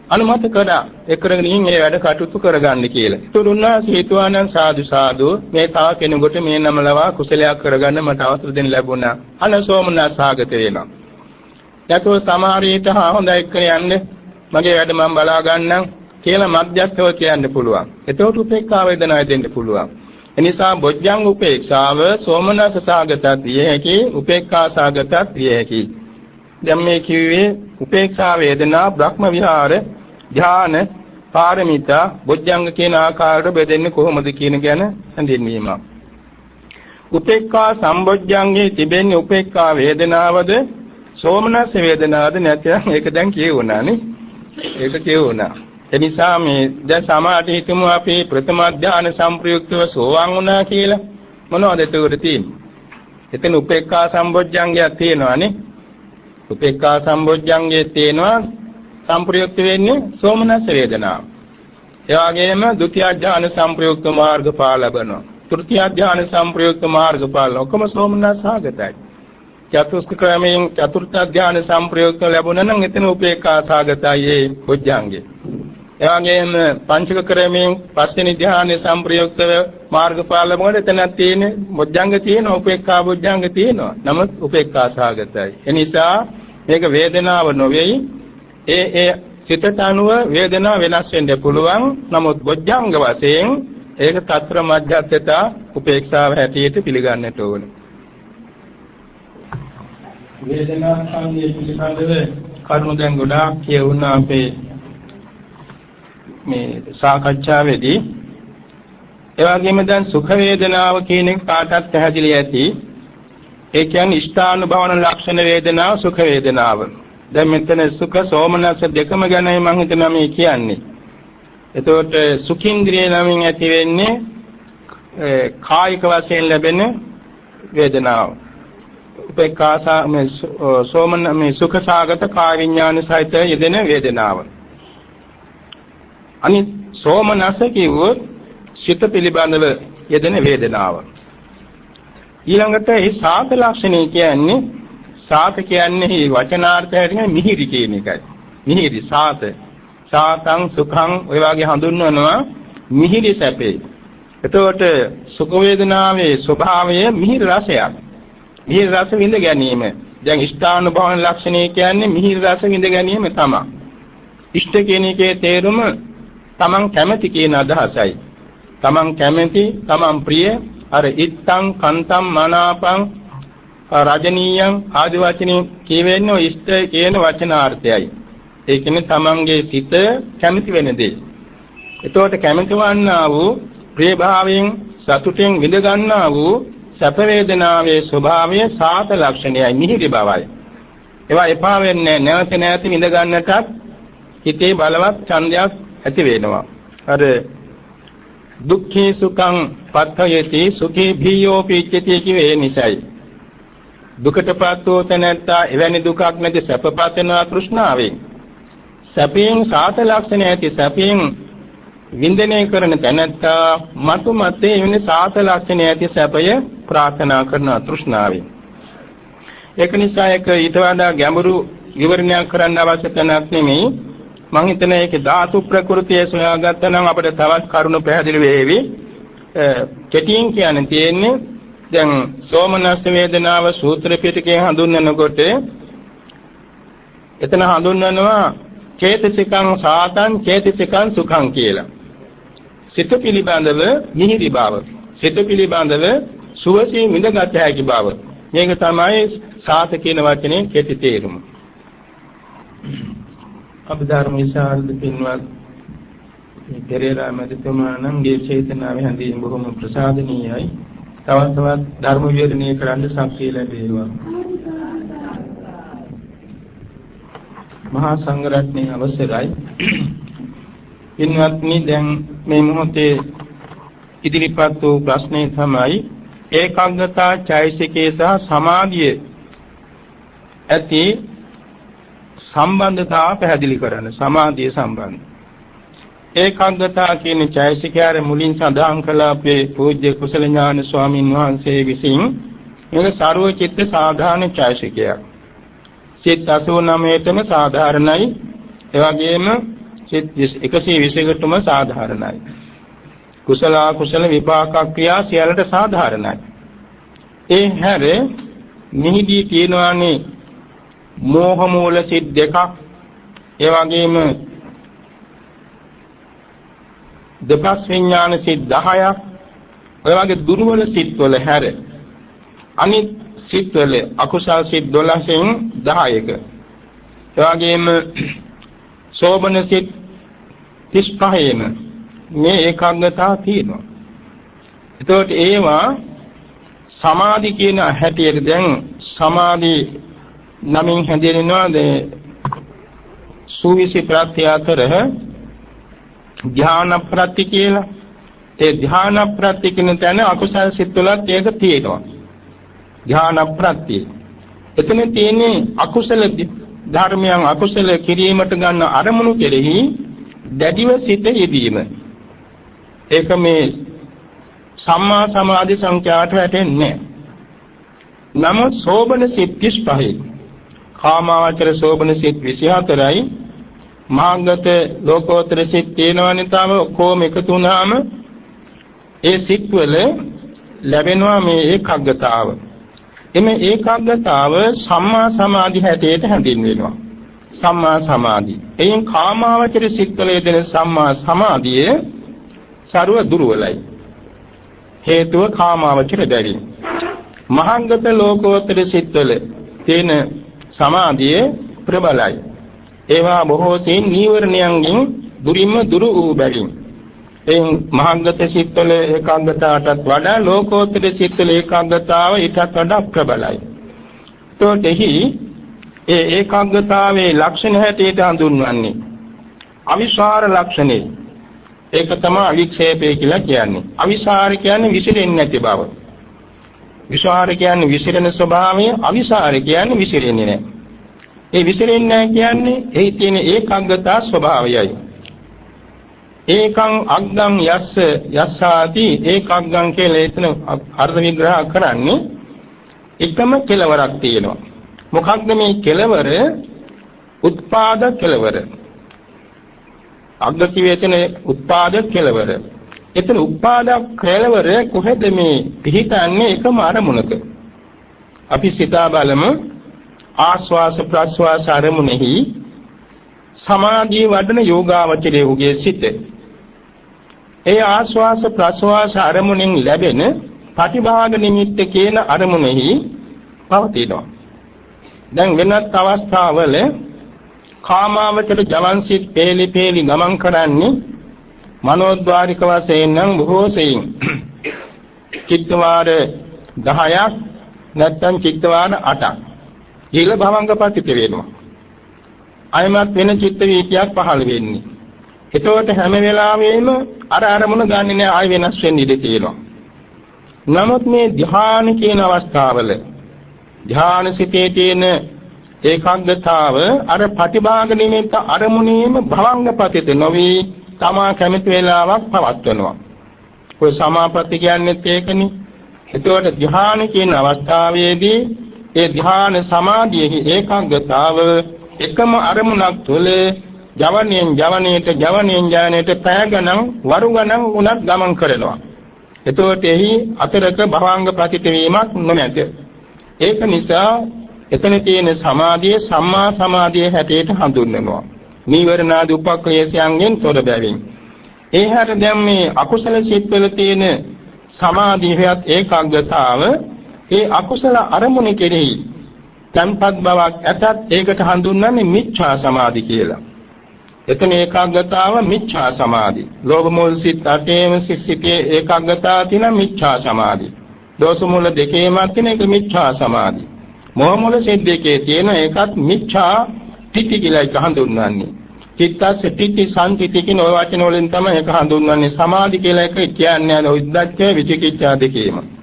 Speaker 1: අනුමත කරා එකරගෙන මේ වැඩ කටයුතු කරගන්න කියලා. ඒතුරුන්වහන්සේ හිතුවානම් සාදු සාදු මේ තව කෙනෙකුට මේ නම ලවා කුසලයක් කරගන්න මට අවසර දෙන්න ලැබුණා. අනසෝමනසාගත වෙනවා. යතෝ සමහර විට හොඳයි එක්කනේ යන්න මගේ වැඩ මම බලා ගන්නම් කියලා මධ්‍යස්ථව කියන්න පුළුවන්. එතකොට උපේක්ඛා වේදනාව දෙන්න පුළුවන්. එනිසා බොජ්ජංග උපේක්ෂාව සෝමනස සාගතත් විය හැකි, උපේක්ඛා සාගතත් විය හැකි. දැන් මේ කිව්වේ උපේක්ෂා වේදනා, බ්‍රහ්ම විහාර, ධ්‍යාන, පාරමිතා, බොජ්ජංග කියන ආකාරයට බෙදෙන්නේ කොහොමද කියන ගැන හඳුන්වීමක්. උපේක්ඛා සම්බොජ්ජංගේ තිබෙන්නේ උපේක්ඛා වේදනාවද, සෝමනස වේදනාවද නැත්නම් ඒක දැන් කියවුණානේ. ඒක කියවුණා. එනිසා මේ දැන් සමාධි හිතමු අපි ප්‍රථම ධ්‍යාන සංප්‍රයුක්තව සෝවාන් වුණා කියලා. මොනවද ඒකට තියෙන්නේ? එතන උපේක්ඛා සම්බොජ්ජංගයක් තියෙනවානේ. උපේක්ඛා සම්බොජ්ජංගයේ තියෙනවා සංප්‍රයුක්ත වෙන්නේ සෝමනස වේදනාව. ඒ වගේම ဒုတိ ය ධ්‍යාන සංප්‍රයුක්ත මාර්ගඵල ලබනවා. තෘතිය ධ්‍යාන සංප්‍රයුක්ත මාර්ගඵල ඔක්කොම සෝමනස සාගතයි. චතුස්ක ක්‍රමයෙන් චතුර්ථ ධ්‍යාන සංප්‍රයුක්ත ලැබුණා නම් එතන උපේක්ඛා සාගතයි ඒ බොජ්ජංගේ. ඒ වගේම පංචක ක්‍රමයෙන් පස්වෙනි ධ්‍යාන සංප්‍රයුක්තව මාර්ගඵල ලැබුණාට එතනක් තියෙන බොජ්ජංග තියෙන උපේක්ඛා බොජ්ජංග තියෙනවා. නමුත් උපේක්ඛා සාගතයි. ඒ නිසා මේක වේදනාව නොවේයි. ඒ සිතට අනුව වේදනාව වෙනස් වෙන්න පුළුවන්. නමුත් බොජ්ජංග වශයෙන් ඒක తත්‍ර මධ්‍යස්ථතා උපේක්ෂාව හැටියට පිළිගන්නට ඕනේ. වේදනා සංඥා පිළිබඳව කරුණු දැන් ගොඩාක් කියවුණා අපේ මේ සාකච්ඡාවේදී. ඒ වගේම දැන් සුඛ වේදනාව කියන එක කාටත් පැහැදිලි ඇති. ඒ කියන්නේ ඉෂ්ඨානුභවන ලක්ෂණ වේදනාව සුඛ වේදනාව. දැන් මෙතන සුඛ සෝමනස දෙකම ගැනයි මම හිතනවා මේ කියන්නේ. එතකොට සුඛින්ද්‍රිය නමින් ඇති වෙන්නේ කායික වශයෙන් ලැබෙන වේදනාව. උපේක්ඛා සෝමන මේ සුඛ සාගත කාය විඥාන සහිත යෙදෙන වේදනාව. අනිත් සෝමනස කිව්වොත් සිත පිළිබඳව යෙදෙන වේදනාව. ඊළඟට ඒ සාත ලක්ෂණය කියන්නේ සාත කියන්නේ වචනාර්ථයට මිහිරි කියන එකයි. මිහිරි සාත. සාතං සුඛං ඔය වගේ හඳුන්වනවා මිහිරි සැපේ. එතකොට සුඛ වේදනාවේ ස්වභාවය මිහිරි රසයක්. මිහිරි රස විඳ ගැනීම. දැන් ඉෂ්ඨානුභවන ලක්ෂණය කියන්නේ මිහිරි රස විඳ ගැනීම තමයි. ඉෂ්ඨ කියන එකේ තේරුම තමන් කැමති කියන අදහසයි. තමන් කැමති, තමන් ප්‍රිය, අර ඉත්තං කන්තං මනාපං රජනීයං ආදි වචනේ කියවෙන්නේ ඔය ඉෂ්ඨ කියන වචනාර්ථයයි. ඒ කියන්නේ තමන්ගේ සිත කැමති වෙන දේ. එතකොට කැමති වන්නා වූ ප්‍රිය භාවයෙන් සතුටෙන් විඳ ගන්නා වූ සැප වේදනාවේ ස්වභාවය සාත ලක්ෂණයයි, මිහිරි බවයි. ඒවා එපා වෙන්නේ නැවත නැවත විඳ ගන්නටත් හිතේ බලවත් ඡන්දයක් ඇති වෙනවා. අර දුක්ඛේ සුඛං පත්තයති සුඛේ භීයෝ පිච්චති කියේ නිසයි. දුකටපත් වූ තැනැත්තා එවැනි දුකක් නැති සැපපත් වෙනවා තෘෂ්ණාවෙන්. සැපයෙන් සාත ලක්ෂණ ඇති සැපයෙන් වින්දනය කරන තැනැත්තා මතු මතේ එවැනි සාත ලක්ෂණ ඇති සැපය ප්‍රාර්ථනා කරන තෘෂ්ණාවෙන්. ඒක නිසා ඒක ඊට වඩා ගැඹුරු විවරණයක් කරන්න අවශ්‍ය තැනක් නෙමෙයි. මම හිතන ඒකේ ධාතු ප්‍රകൃතිය සොයාගත්තා නම් අපිට තවත් කරුණු පැහැදිලි වෙවි. කෙටියෙන් කියන්න තියෙන්නේ දැන් සෝමනස්ස වේදනාව සූත්‍ර පිටකේ හඳුන්වනකොට එතන හඳුන්වනවා චේතසිකං සාතං චේතසිකං සුඛං කියලා. සිත පිළිබඳව මිහිරි බව, සිත පිළිබඳව සුවසේ විඳගත හැකි බව. මේක තමයි සාත කියන වචනේ කෙටි තේරුම. අභිධර්ම විසාරද පින්වත් මේ පෙරේරා මැතිතුමාණන්ගේ චේතනාවේ හැඳීම් බොහොම ප්‍රසාදනීයයි. තවත් ධර්ම විවරණය කරන්න ශක්තිය ලැබේවා. මහා සංඝරත්නයේ අවසරයි. පින්වත්නි, දැන් මේ මොහොතේ ඉදිරිපත් වූ ප්‍රශ්නේ තමයි ඒකාග්‍රතා චෛතසිකයේ සහ සමාධිය ඇති සම්බන්ධතාව පැහැදිලි කරන සමාධිය සම්බන්ධ. ඒකාග්‍රතා කියන චෛතසිකය මුලින් සඳහන් කළ අපේ පූජ්‍ය කුසල ඥාන ස්වාමින් වහන්සේ විසින් මේක සර්ව චිත්ත සාධාරණ චෛතසිකයක්. සිත් 89ටම සාධාරණයි. ඒ වගේම සිත් 120කටම සාධාරණයි. කුසල අකුසල විපාක ක්‍රියා සියල්ලට සාධාරණයි. ඒ හැර නිහිදී කියනවානේ මෝහ මූල සිත් දෙකක්, ඒ වගේම දෙපස් විඥාන සිත් 10ක්, ඔය වගේ දුර්වල සිත් වල හැර අනිත් සිත් වල අකුසල් සිත් 12න් 10ක, ඒ වගේම සෝබන සිත් 35ම මේ ඒකාග්‍රතාව තියෙනවා. එතකොට ඒවා සමාධි කියන හැටියට දැන් සමාධි නමින් හැඳින්වෙනවා සූවිසි ප්‍රත්‍ය අතර ධ්‍යාන ප්‍රත්‍ය කියලා. ඒ ධ්‍යාන ප්‍රත්‍ය කියන තැන අකුසල සිත් වලත් ඒක තියෙනවා. ධ්‍යාන ප්‍රත්‍ය. එතන තියෙන්නේ අකුසල ධර්මයන් අකුසල කිරීමට ගන්න අරමුණු කෙරෙහි දැඩිව සිත යෙදීම. ඒක මේ සම්මා සමාධි සංඛ්‍යාට වැටෙන්නේ නැහැ. නමුත් සෝබන සිත් 35යි. කාමාවචර සෝබන සිත් 24යි. මාර්ගගත ලෝකෝත්තර සිත් තියෙනවනේ තව ඔක්කොම එකතු වුණාම ඒ සිත් වල ලැබෙනවා මේ ඒකාග්‍රතාව. එමේ ඒකාග්‍රතාව සම්මා සමාධි හැටියට හැඳින්වෙනවා. සම්මා සමාධි. එයින් කාමාවචර සිත් වල යෙදෙන සම්මා සමාධිය සර්ව දුර්වලයි. හේතුව කාමාවචර බැරි. මහාංගත ලෝකෝත්තර සිත්වල තියෙන සමාධිය ප්‍රබලයි. ඒවා බොහෝ සෙයින් නීවරණයන්ගෙන් දුරින්ම දුරු වූ බැරි. එයින් මහාංගත සිත්වල ඒකාග්‍රතාවටත් වඩා ලෝකෝත්තර සිත්වල ඒකාග්‍රතාව ඊටත් වඩා ප්‍රබලයි. තොටෙහි ඒ ඒකාග්‍රතාවයේ ලක්ෂණ හැටියට හඳුන්වන්නේ අවිස්වාර ලක්ෂණේ. ඒක තමයි අවික්ෂේපය කියලා කියන්නේ. අවිසාර කියන්නේ විසිරෙන්නේ නැති බව. විසාර කියන්නේ විසිරෙන ස්වභාවය, අවිසාර කියන්නේ විසිරෙන්නේ නැහැ. ඒ විසිරෙන්නේ නැහැ කියන්නේ එහි තියෙන ඒකාග්‍රතා ස්වභාවයයි. ඒකං අග්ගං යස්ස යස්සාති ඒකග්ගං කියලා එතන අර්ථ විග්‍රහ කරන්නේ එකම කෙලවරක් තියෙනවා. මොකක්ද මේ කෙලවර? උත්පාද කෙලවර. අග්ග කිවේතන උත්පාදක කෙලවර. එතන උත්පාදක කෙලවර කොහෙද මේ පිහිටන්නේ? එකම අරමුණක. අපි සිතා බලමු ආස්වාස ප්‍රස්වාස අරමුණෙහි සමාධිය වඩන යෝගාවචරයේ උගේ සිට. ඒ ආස්වාස ප්‍රස්වාස අරමුණෙන් ලැබෙන ප්‍රතිභාග නිමිත්ත කියන අරමුණෙහි පවතිනවා. දැන් වෙනත් අවස්ථාවල කාමාවචර ජවන්සිට පේලි ගමන් කරන්නේ මනෝද්වාරික වශයෙන් නම් බොහෝ සෙයින් චිත්තවාර 10ක් නැත්නම් චිත්තවාර 8ක් ඊළ භවංගපතිත වෙනවා. අයමත් වෙන චිත්ත වීතියක් පහළ වෙන්නේ. එතකොට හැම වෙලාවෙම අර අරමුණ ගන්නෙ නෑ, ආය වෙනස් වෙන්න ඉඩ තියෙනවා. නමුත් මේ ධ්‍යාන කියන අවස්ථාවල ධ්‍යාන සිතේ තියෙන ඒකාග්‍රතාව අර ප්‍රතිභාග නිමිත්ත අරමුණේම භවංගපතිත නොවි තමා කැමති වේලාවක් පවත්වනවා. ඔය සමාපatti කියන්නේත් ඒකනේ. එතකොට ධ්‍යාන කියන අවස්ථාවේදී ඒ ධ්‍යාන සමාධියේ ඒකාග්‍රතාව එකම අරමුණක් තුළ ජවණයෙන් ජවණයට පැය ගණන් වරු ගණන් උනත් ගමන් කරනවා. එතකොට එහි අතරක භවංග ප්‍රතිත වීමක් නොමැත. ඒක නිසා එතන තියෙන සමාධිය සම්මා සමාධිය හැටියට හඳුන්වනවා. නීවරණාදී උපක්ලේශයන්ගෙන් තොර බැවින්. ඒ හැර දැන් මේ අකුසල සිත්වල තියෙන සමාධියත් ඒකාග්‍රතාව ඒ අකුසල අරමුණ කෙරෙහි තන්පත් බවක් ඇතත් ඒකට හඳුන්වන්නේ මිච්ඡා සමාධි කියලා. එතන ඒකාග්‍රතාව මිච්ඡා සමාධි. ලෝභ මූල සිත් 8ේම සිත්යේ ඒකාග්‍රතාව තියෙන මිච්ඡා සමාධි. දෝෂ මූල දෙකේමත් තියෙන එක මිච්ඡා සමාධි. මෝහ මූල සිත් දෙකේ තියෙන ඒකත් මිච්ඡා තිටි කියලා එක හඳුන්වන්නේ. චිත්තස්ස තිටි සංතිති කියන ඔය වචන වලින් තමයි ඒක හඳුන්වන්නේ. සමාධි කියලා එක කියන්නේ උද්දච්ච විචිකිච්ඡා දෙකේම.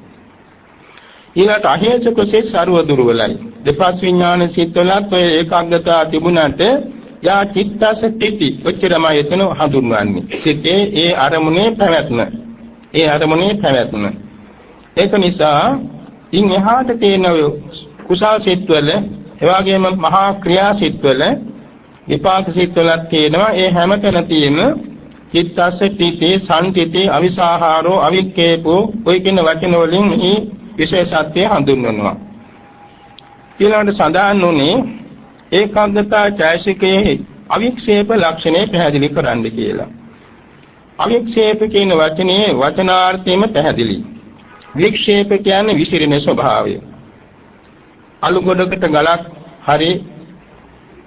Speaker 1: ඊළඟට අහේසක සිත් ਸਰව දුර්වලයි. දෙපස් විඥාන සිත්වලත් ඔය ඒකාග්‍රතාව තිබුණාට යා චිත්තස්ස තිටි ඔච්චරමයි එතන හඳුන්වන්නේ. සිතේ ඒ අරමුණේ පැවැත්ම. ඒක නිසා ඉන් එහාට තියෙන කුසල් සිත්වල එවාගෙම මහා ක්‍රියා සිත්වල විපාක සිත්වලත් තියෙනවා. ඒ හැමතැන තියෙන චිත්තස්ස තිටි සංතිති අවිසාහාරෝ අවික්කේපෝ ඔය කියන වචන වලින් මේ විශේෂත්වය හඳුන්වනවා. ඊළඟට සඳහන් වුණේ ඒකාග්‍රතා චෛසිකයේ අවික්ෂේප ලක්ෂණය පැහැදිලි කරන්න කියලා. අවික්ෂේප කියන වචනේ වචනාර්ථයෙන්ම පැහැදිලි. වික්ෂේප කියන්නේ විසිරෙන ස්වභාවය. අලු ගොඩකට ගලක් හරි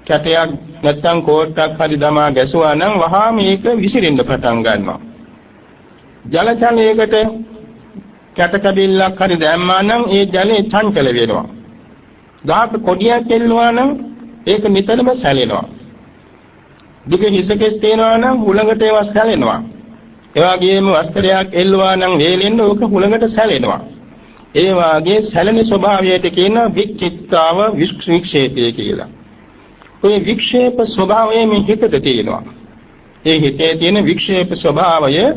Speaker 1: කැටයක් නැත්නම් කෝට්ටක් හරි දමා ගැසුවා නම් වහා මේක විසිරෙන්න පටන් ගන්නවා. ජල චලයකට කැට කැබිල්ලක් හරි දැම්මා නම් ඒ ජලය චංචල වෙනවා. ගහක කොඩියක් එල්ලුවා නම් ඒක නිතරම සැලෙනවා. දිග හිසකෙස් තියනවා නම් හුළඟට ඒවා සැලෙනවා. ඒ වගේම වස්ත්‍රයක් එල්ලුවා නම් වේලෙන්න ඕක හුළඟට සැලෙනවා. ඒ වාගේ සැලෙන ස්වභාවයට කියන වික්ෂිප්තාව වික්ෂේපය කියලා. ඔය වික්ෂේප ස්වභාවය මේ හිතට තියෙනවා. ඒ හිතේ තියෙන වික්ෂේප ස්වභාවය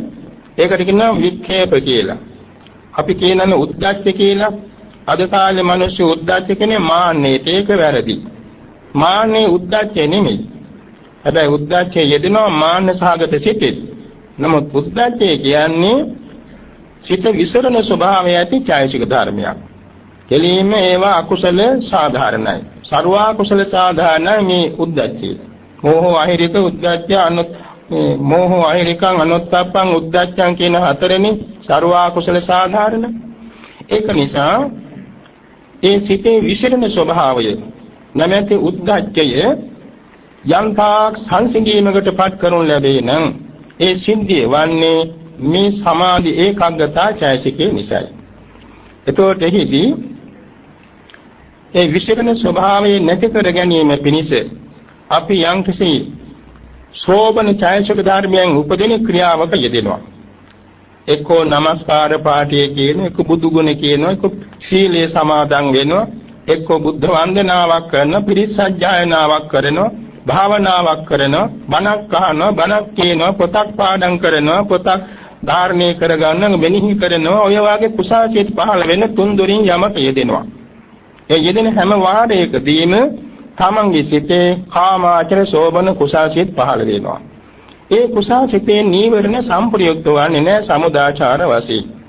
Speaker 1: ඒකට කියනවා වික්ෂේප කියලා. අපි කියනනේ උද්දච්ච කියලා. අද කාලේ මිනිස්සු උද්දච්ච කියන්නේ මාන්නයට. ඒක වැරදි. මාන්නේ උද්දච්ච නෙමෙයි. හැබැයි උද්දච්චයේ යෙදෙනවා මාන්න සහගත සිතේ. නමුත් උද්දච්චය කියන්නේ සිත විසරණ ස්වභාවය ඇති චෛතසික ධර්මයක්. කෙලින්ම ඒවා අකුසල සාධාරණයි. ਸਰවා කුසල සාධාරණයි මේ උද්දච්චය. මෝහ අහිරික උද්දච්ච මෝහ අහිරිකං අනුත්ථප්පං උද්දච්චං කියන හතරෙනි ਸਰවා කුසල සාධාරණ. ඒක නිසා ඒ සිතේ විසිරෙන ස්වභාවය නැමැති උද්දච්චය යම්තාක් සංසිඳීමකටපත් කරනු ලැබේ නම් ඒ සිද්ධිය වන්නේ මේ සමාධි ඒකාග්‍රතා චෛතසිකේ නිසායි. එතකොට එහිදී ඒ විසිරෙන ස්වභාවය නැති කර ගැනීම පිණිස අපි යම්කිසි සෝබන චෛතසික ධර්මයන් උපදින ක්‍රියාවක යෙදෙනවා. එක්කෝ නමස්කාර පාඨය කියන, එක්ක බුදු ගුණ කියනවා, එක්ක සීලේ සමාදන් වෙනවා, එක්ක බුද්ධ වන්දනාවක් කරනවා, පිරිත් සජ්ජායනාවක් කරනවා, භාවනාවක් කරනවා, බණක් අහනවා, බණක් කියනවා, පොතක් පාඩම් කරනවා, පොතක් ධාරණය කරගන්න මෙනෙහි කරනවා. ඔය වාගේ කුසාසිත පහළ වෙන තුන්දොරින් යමක යෙදෙනවා. ඒ යෙදෙන හැම වාරයකදීම තමන්ගේ සිතේ කාමාචර සෝබන කුසාසිත පහළ වෙනවා. ඒ කුසාසිතේ නීවරණ සම්ප්‍රයුක්ත වන්නේ නැහැ සමුදාචාර වශයෙන්.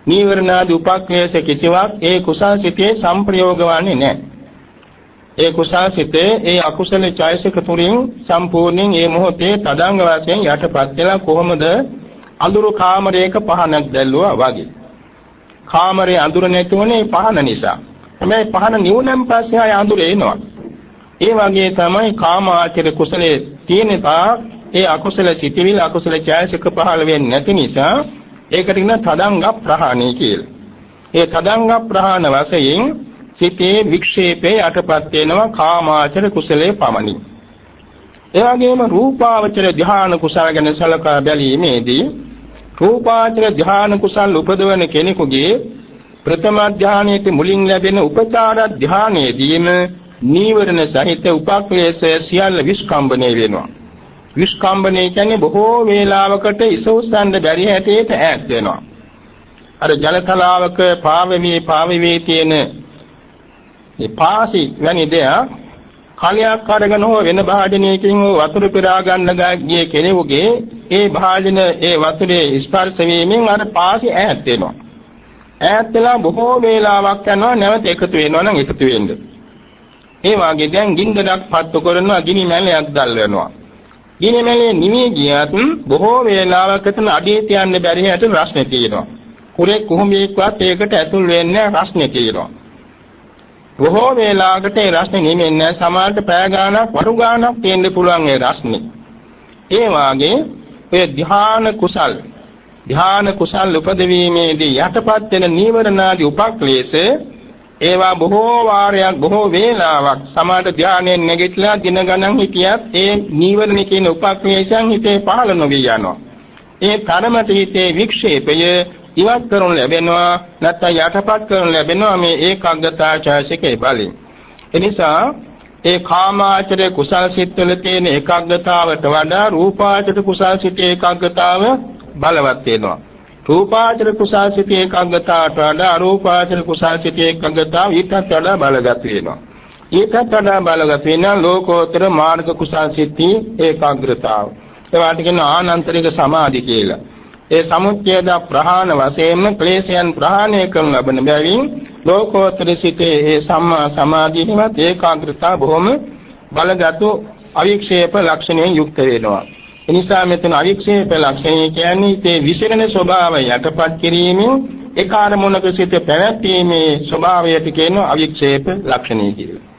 Speaker 1: නීවරණාදී උපක්ලේශ කිසිවක් ඒ කුසාසිතේ සම්ප්‍රයෝග වන්නේ නැහැ. ඒ කුසාසිතේ ඒ අකුසල චෛතසික තුලින් සම්පූර්ණයෙන් ඒ මොහොතේ තදංග වශයෙන් යටපත් වෙලා කොහොමද අඳුරු කාමරයක පහනක් දැල්ලුවා වගේ. කාමරේ අඳුර නැතුනේ පහන නිසා. හැබැයි පහන නිවුනන් පස්සේ ආය අඳුර එනවා. ඒ වගේ තමයි කාමාචර කුසලයේ තියෙන තා ඒ අකුසල සිටිවිල අකුසල ඡායසික පහළ වෙන්නේ නැති නිසා ඒකට කියන තදංග ප්‍රහාණය කියලා. ඒ තදංග ප්‍රහාණ වශයෙන් සිතේ වික්ෂේපේ යටපත් වෙනවා කාමාචර කුසලයේ පමණි. ඒ වගේම රූපාවචර ධ්‍යාන කුසල ගැන සලකා බැලීමේදී රූපාවචර ධ්‍යාන කුසල උපදවන කෙනෙකුගේ ප්‍රථම ධ්‍යානයේ මුලින් ලැබෙන උපචාර ධ්‍යානයේදීම නීවරණ සහිත උපක්ලේශ සියල්ල විස්කම්බණය වෙනවා. විස්කම්බණය කියන්නේ බොහෝ වේලාවකට ඉසෝසන්න බැරි හැටියට ඈත් වෙනවා. අර ජලතලාවක පාවෙමි තියෙන මේ පාසි වැනි දෙයක් කලයක් අරගෙන හෝ වෙන භාජනයකින් වතුර පිරා ගන්න ගිය කෙනෙකුගේ ඒ භාජන ඒ වතුරේ ස්පර්ශ වීමෙන් අර පාසි ඈත් වෙනවා. ඈත් වෙලා බොහෝ වේලාවක් යනවා නැවත එකතු වෙනවා නම් එකතු වෙන්නේ. ඒ වාගේ දැන් ගින්දරක් පත්තු කරනවා ගිනි මැලයක් දැල්වෙනවා. ගිනි මැලේ නිවි ගියත් බොහෝ වේලාවක් එතන අඩිය තියන්න බැරි හැට රස්නේ තියෙනවා. කුරේ කොහොමීක්වත් ඒකට ඇතුල් වෙන්නේ රස්නේ තියෙනවා. බොහෝ වේලාවකට ඒ රස්නේ නිමෙන්නේ සමහරට පෑ ගානක් වරු ගානක් තියෙන්න පුළුවන් ඒ රස්නේ. ඒ වාගේ ඒ ධ්‍යාන කුසල් උපදවීමේදී යටපත් වෙන නීවරණාදී උපක්ලේශ ඒවා බොහෝ වාරයක් බොහෝ වේලාවක් සමාධි ධානයෙන් නැගිටලා දින ගණන් හිටියත් ඒ නීවරණ කියන උපක්ලේශයන් හිතේ පහළ නොවී යනවා. ඒ කර්මත හිතේ වික්ෂේපය ඉවත් කරනු ලැබෙනවා නැත්නම් යටපත් කරනු ලැබෙනවා මේ ඒකාග්‍රතාව ඡායසිකේ බලයෙන්. එනිසා ඒ කාමාචර කුසල් සිත්වල තියෙන ඒකාග්‍රතාවට වඩා රූපාචර කුසල් සිතේ ඒකාග්‍රතාව බලවත් වෙනවා. රූපාචර කුසල් සිතේ ඒකාග්‍රතාවට වඩා අරූපාචර කුසල් සිතේ ඒකාග්‍රතාව ඊටත් වඩා බලගත් වෙනවා. ඊටත් වඩා බලගත් වෙන ලෝකෝත්තර මාර්ග කුසල් සිතේ ඒකාග්‍රතාව. ඒවට කියන ආනන්තරික සමාධි කියලා. ඒ සමුච්ඡේද ප්‍රහාණ වශයෙන් ක්ලේශයන් ප්‍රහාණය කරන ලබන බැවින් ලෝකෝත්තර සිතේ ඒ සම්මා සමාධියවත් ඒකාග්‍රතාව බොහොම බලගත් අවික්ෂේප ලක්ෂණයෙන් යුක්ත වෙනවා. එනිසා මෙතන අවික්ෂේප ලක්ෂණය කියන්නේ ඒ විසිරෙන ස්වභාවය යටපත් කිරීමෙන් ඒ කාර්මුණක සිට පැවැත්ීමේ ස්වභාවයට කියන අවික්ෂේප ලක්ෂණය කියලා.